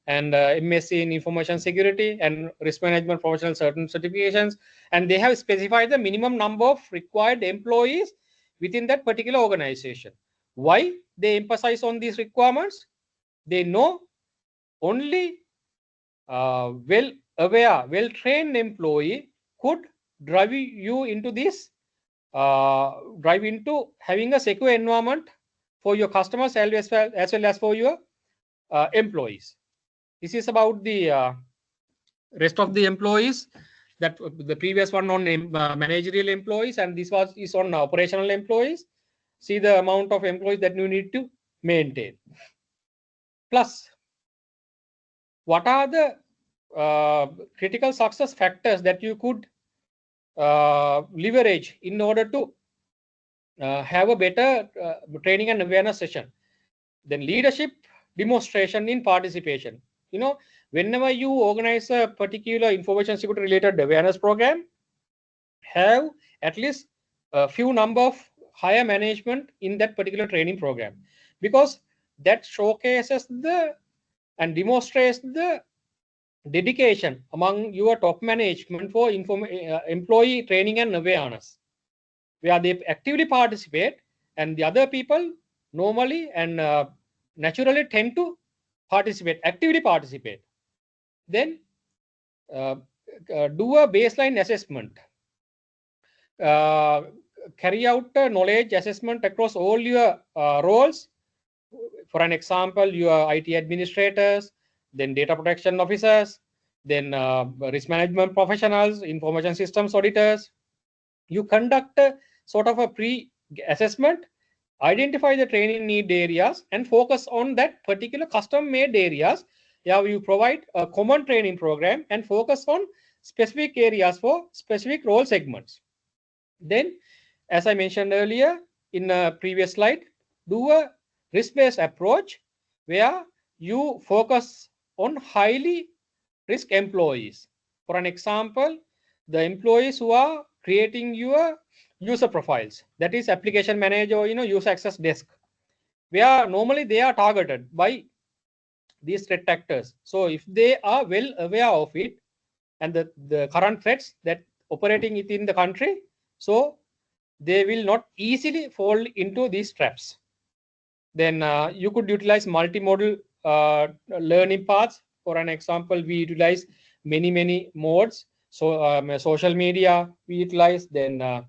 and MSc in information security and risk management professional certain certifications. And they have specified the minimum number of required employees within that particular organization. Why they emphasize on these requirements? They know only well-aware, well-trained employee could drive you into this, drive into having a secure environment for your customers as well as for your employees. This is about the rest of the employees. That the previous one on managerial employees, and this is on operational employees. See the amount of employees that you need to maintain. Plus, what are the critical success factors that you could leverage in order to have a better training and awareness session? Then leadership, demonstration in participation. Whenever you organize a particular information security related awareness program, have at least a few number of higher management in that particular training program, because that showcases and demonstrates the dedication among your top management for employee training and awareness, where they actively participate, and the other people normally and naturally tend to actively participate. Then do a baseline assessment, carry out a knowledge assessment across all your roles. For an example, your IT administrators, then data protection officers, then risk management professionals, information systems auditors. You conduct a sort of a pre-assessment, identify the training need areas, and focus on that particular custom-made areas. You provide a common training program and focus on specific areas for specific role segments. Then, as I mentioned earlier in a previous slide, do a risk-based approach where you focus on highly risk employees. For an example, the employees who are creating your user profiles, that is application manager or user access desk, where normally they are targeted by these threat actors. So if they are well aware of it and the current threats that operating within the country, so they will not easily fall into these traps. Then you could utilize multimodal learning paths. For an example, we utilize many modes. So social media we utilize, then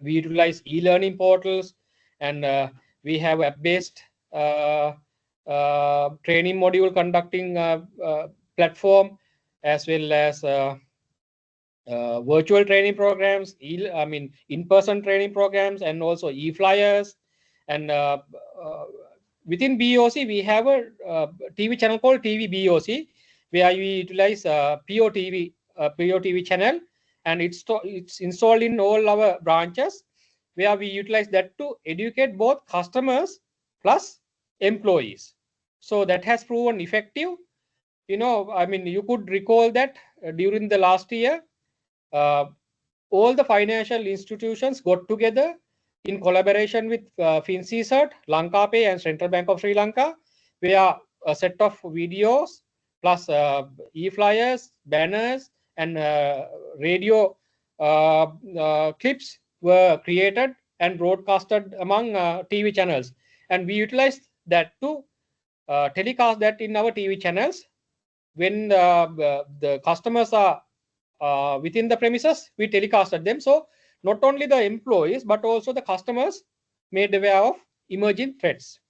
we utilize e-learning portals, and we have app-based training module conducting platform, as well as virtual training programs, in-person training programs, and also e-flyers. And within BOC, we have a TV channel called TV BOC, where we utilize POTV channel, and it's installed in all our branches, where we utilize that to educate both customers plus employees. So that has proven effective. You could recall that during the last year, all the financial institutions got together in collaboration with FinCERT, LankaPay, and Central Bank of Sri Lanka, where a set of videos plus e-flyers, banners, and radio clips were created and broadcasted among TV channels. And we utilized that to telecast that in our TV channels. When the customers are within the premises, we telecasted them. So not only the employees, but also the customers made aware of emerging threats.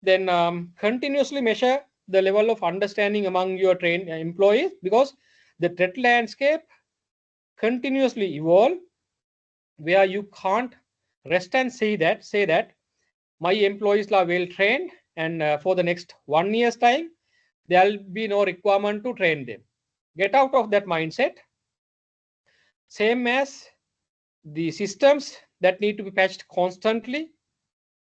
Then continuously measure the level of understanding among your trained employees, because the threat landscape continuously evolve, where you can't rest and say that my employees are well trained, and for the next 1 year's time, there'll be no requirement to train them. Get out of that mindset. Same as the systems that need to be patched constantly.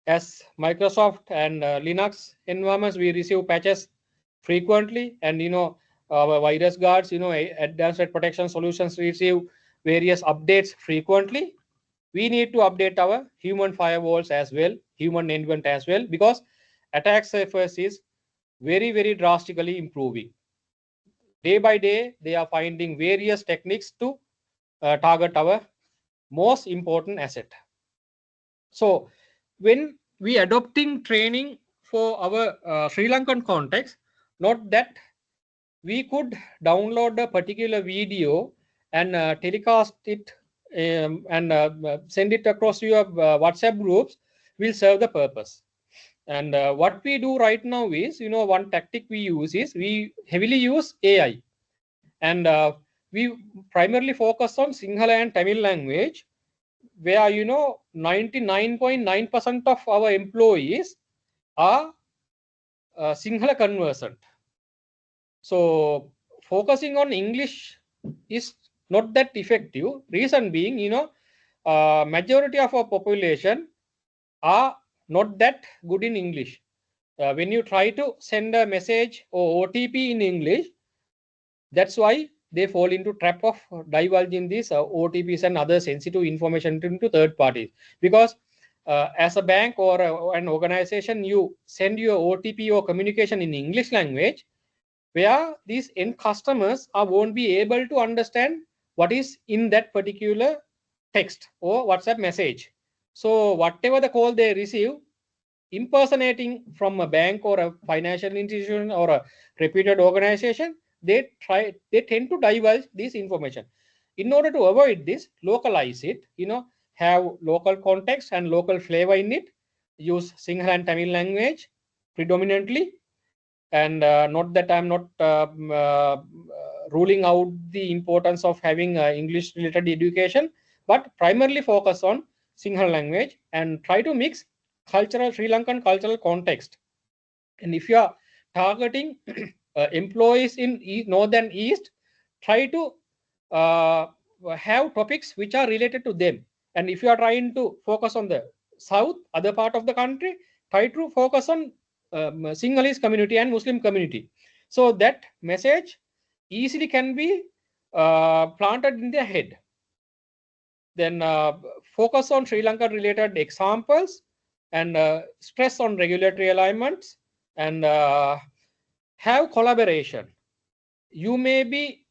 As Microsoft and Linux environments, we receive patches frequently, and our virus guards, advanced threat protection solutions receive various updates frequently. We need to update our human firewalls as well, human endpoint as well, because attack surface is very, very drastically improving. Day by day, they are finding various techniques to target our most important asset. So when we adopting training for our Sri Lankan context, not that we could download a particular video and telecast it and send it across your WhatsApp groups will serve the purpose. And what we do right now is, one tactic we use is we heavily use AI, and we primarily focus on Sinhala and Tamil language, where 99.9% of our employees are Sinhala conversant. So focusing on English is not that effective. Reason being, majority of our population are not that good in English. When you try to send a message or OTP in English, that's why they fall into trap of divulging these OTPs and other sensitive information into third parties. Because as a bank or an organization, you send your OTP or communication in English language, where these end customers won't be able to understand what is in that particular text or WhatsApp message. So whatever the call they receive, impersonating from a bank or a financial institution or a reputed organization, they tend to divulge this information. In order to avoid this, localize it, have local context and local flavor in it, use Sinhala and Tamil language predominantly. And not that I'm not ruling out the importance of having English related education, but primarily focus on Sinhala language and try to mix Sri Lankan cultural context. And if you are targeting employees in North and East, try to have topics which are related to them. And if you are trying to focus on the South, other part of the country, try to focus on Sinhalese community and Muslim community. So that message easily can be planted in their head. Then focus on Sri Lanka related examples and stress on regulatory alignments and have collaboration. You may be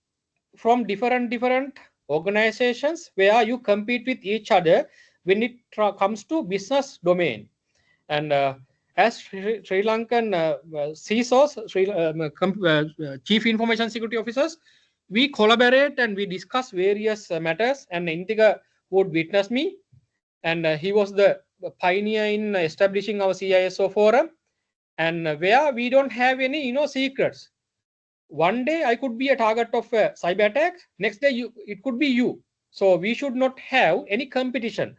from different organizations where you compete with each other when it comes to business domain. And as Sri Lankan CISOs, Chief Information Security Officers, we collaborate and we discuss various matters, and Intiga would witness me, and he was the pioneer in establishing our CISO forum, and where we don't have any secrets. One day I could be a target of a cyber attack, next day it could be you. So we should not have any competition.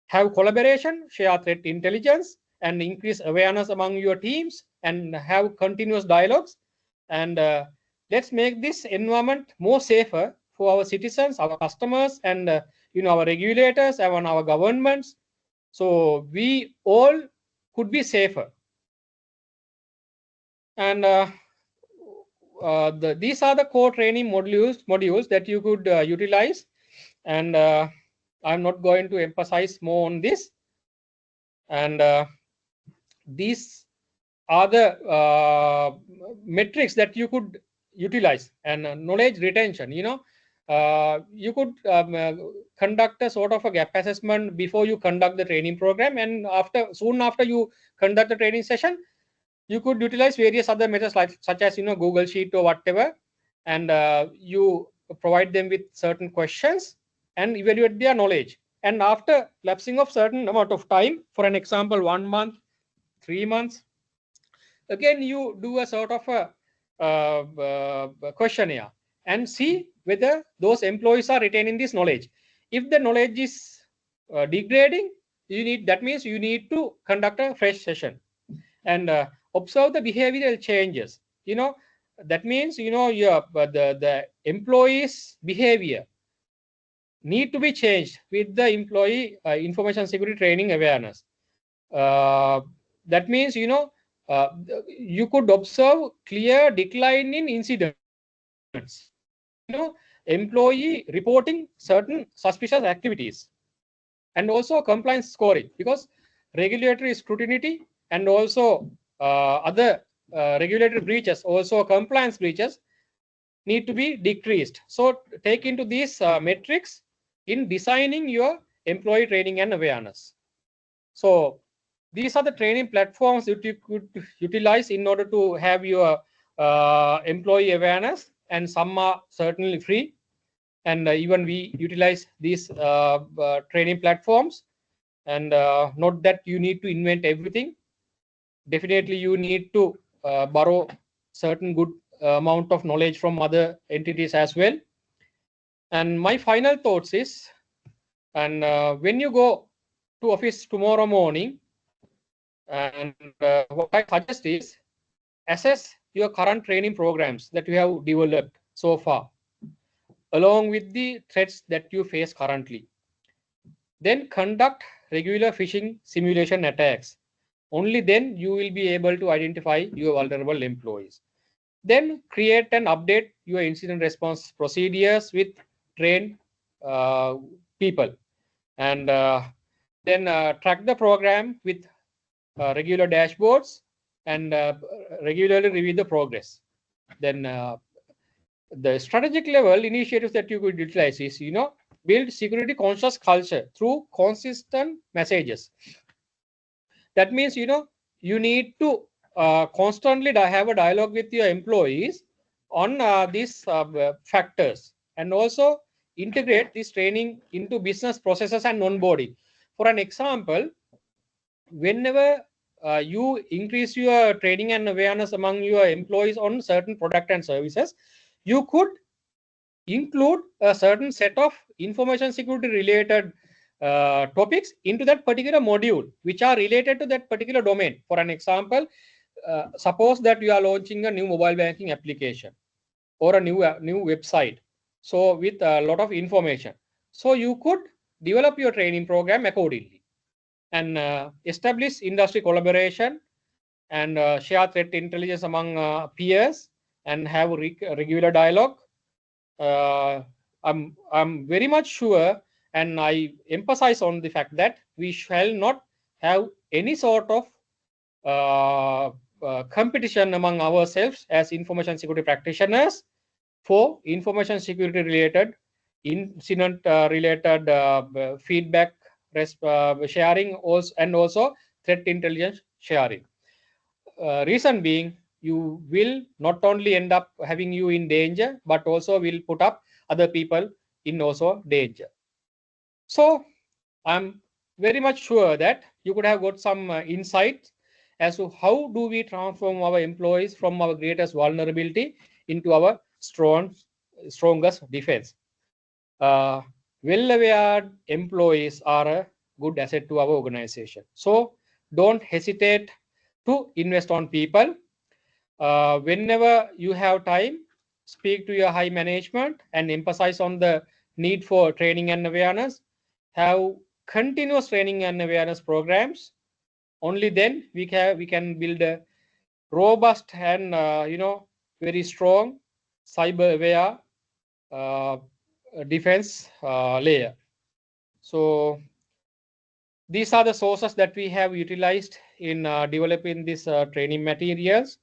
Have collaboration, share threat intelligence, and increase awareness among your teams, and have continuous dialogues. And let's make this environment more safer for our citizens, our customers, and our regulators, and our governments. So we all could be safer. And these are the core training modules that you could utilize. And I'm not going to emphasize more on this. And these are the metrics that you could utilize. And knowledge retention, you could conduct a sort of a gap assessment before you conduct the training program, and soon after you conduct the training session, you could utilize various other methods such as Google Sheet or whatever, and you provide them with certain questions and evaluate their knowledge. And after lapsing of certain amount of time, for an example 1 month, 3 months, again you do a sort of a questionnaire and see whether those employees are retaining this knowledge. If the knowledge is degrading, that means you need to conduct a fresh session and observe the behavioral changes. That means the employees' behavior need to be changed with the employee information security training awareness. That means you could observe clear decline in incidents. Employee reporting certain suspicious activities, and also compliance scoring, because regulatory scrutiny and also other regulatory breaches, also compliance breaches, need to be decreased. So take into these metrics in designing your employee training and awareness. So these are the training platforms that you could utilize in order to have your employee awareness, and some are certainly free. And even we utilize these training platforms. And not that you need to invent everything. Definitely you need to borrow certain good amount of knowledge from other entities as well. And my final thoughts is, and when you go to office tomorrow morning, and what I suggest is assess your current training programs that you have developed so far, along with the threats that you face currently. Then conduct regular phishing simulation attacks. Only then you will be able to identify your vulnerable employees. Then create and update your incident response procedures with trained people. And then track the program with regular dashboards, and regularly review the progress. Then the strategic level initiatives that you could utilize is, build security conscious culture through consistent messages. That means, you need to constantly have a dialogue with your employees on these factors, and also integrate this training into business processes and onboarding. For an example, whenever you increase your training and awareness among your employees on certain product and services, you could include a certain set of information security related topics into that particular module, which are related to that particular domain. For an example, suppose that you are launching a new mobile banking application or a new website, so with a lot of information. So you could develop your training program accordingly, and establish industry collaboration, and share threat intelligence among peers, and have regular dialogue. I'm very much sure, and I emphasize on the fact that we shall not have any sort of competition among ourselves as information security practitioners for information security related incident related feedback sharing, also, and also threat intelligence sharing. Reason being, you will not only end up having you in danger, but also will put up other people in also danger. So I'm very much sure that you could have got some insight as to how do we transform our employees from our greatest vulnerability into our strongest defense. Well-aware employees are a good asset to our organization. So don't hesitate to invest on people. Whenever you have time, speak to your high management and emphasize on the need for training and awareness. Have continuous training and awareness programs. Only then we can build a robust and very strong cyber aware defense layer. So these are the sources that we have utilized in developing these training materials.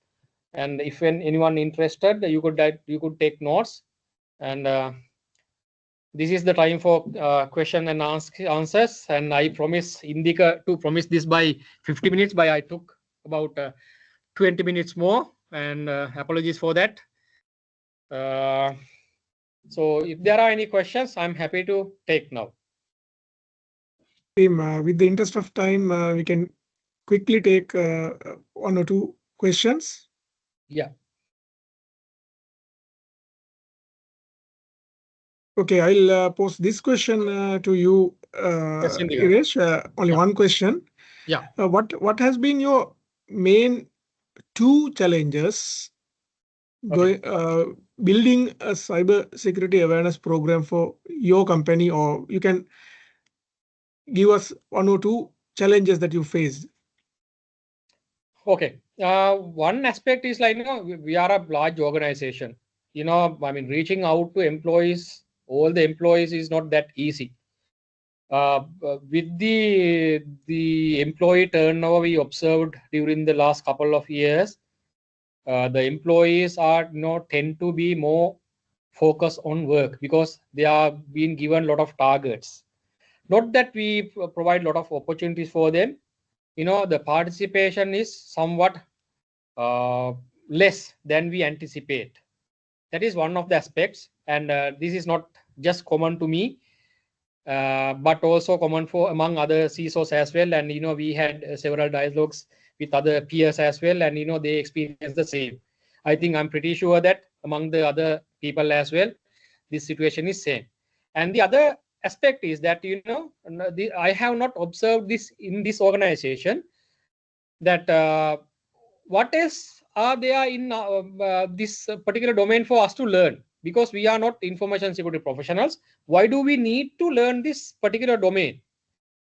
And if anyone interested, you could take notes. And this is the time for question and answers. And I promise Indika to promise this by 50 minutes, but I took about 20 minutes more, and apologies for that. So if there are any questions, I'm happy to take now. With the interest of time, we can quickly take one or two questions. Yeah. Okay, I'll post this question to you, Yes, Indika. Iresh. Only one question. Yeah. What has been your main two challenges building a cyber security awareness program for your company, or you can give us one or two challenges that you faced? Okay. One aspect is like, we are a large organization. I mean, reaching out to employees, all the employees is not that easy. With the employee turnover we observed during the last couple of years, the employees are tend to be more focused on work because they are being given a lot of targets. Not that we provide a lot of opportunities for them. The participation is somewhat less than we anticipate. That is one of the aspects, and this is not just common to me, but also common for among other CISOs as well. And we had several dialogues with other peers as well, and they experience the same. I think I'm pretty sure that among the other people as well, this situation is same. And the other aspect is that I have not observed this in this organization, that what else are there in this particular domain for us to learn, because we are not information security professionals. Why do we need to learn this particular domain?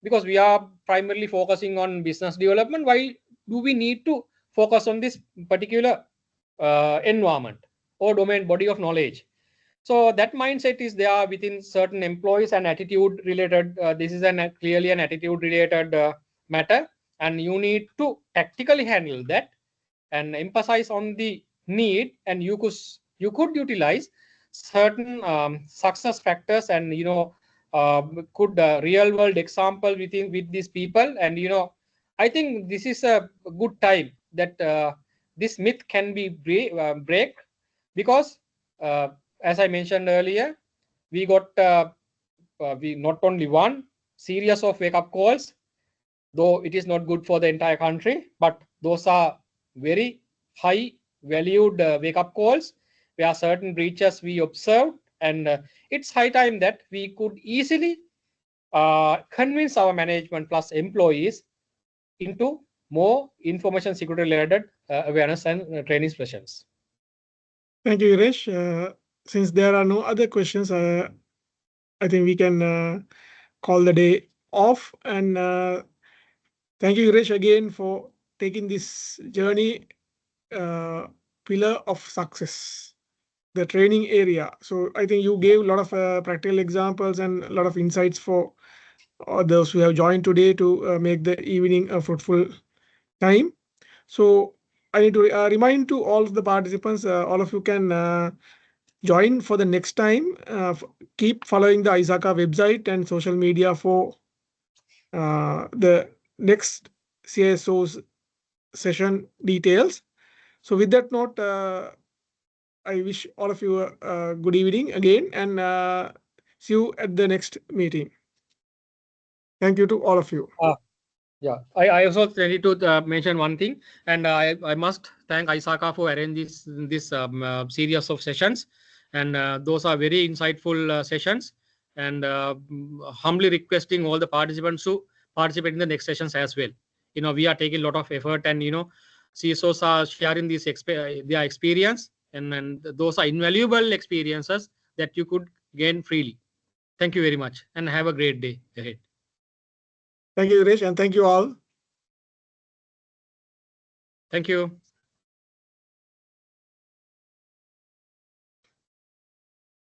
Because we are primarily focusing on business development. Why do we need to focus on this particular environment or domain body of knowledge? So that mindset is there within certain employees, and attitude related. This is clearly an attitude related matter, and you need to tactically handle that and emphasize on the need. And you could utilize certain success factors, and could real world example with these people. And I think this is a good time that this myth can be break, because as I mentioned earlier, we got we not only one series of wake up calls, though it is not good for the entire country, but those are very high valued wake up calls where certain breaches we observed. And it's high time that we could easily convince our management plus employees into more information security related awareness and training sessions. Thank you, Yuresh. Since there are no other questions, I think we can call the day off. And thank you, Yuresh, again for taking this journey pillar of success, the training area. So I think you gave a lot of practical examples and a lot of insights for those who have joined today to make the evening a fruitful time. So I need to remind to all of the participants, all of you can join for the next time. Keep following the ISACA website and social media for the next CSO's session details. So with that note, I wish all of you a good evening again, and see you at the next meeting. Thank you to all of you. Yeah, I also need to mention one thing, and I must thank ISACA for arranging this series of sessions, and those are very insightful sessions, and humbly requesting all the participants to participate in the next sessions as well. We are taking a lot of effort, and CISOs are sharing this their experience, and those are invaluable experiences that you could gain freely. Thank you very much, and have a great day ahead. Thank you, Yuresh, and thank you all. Thank you.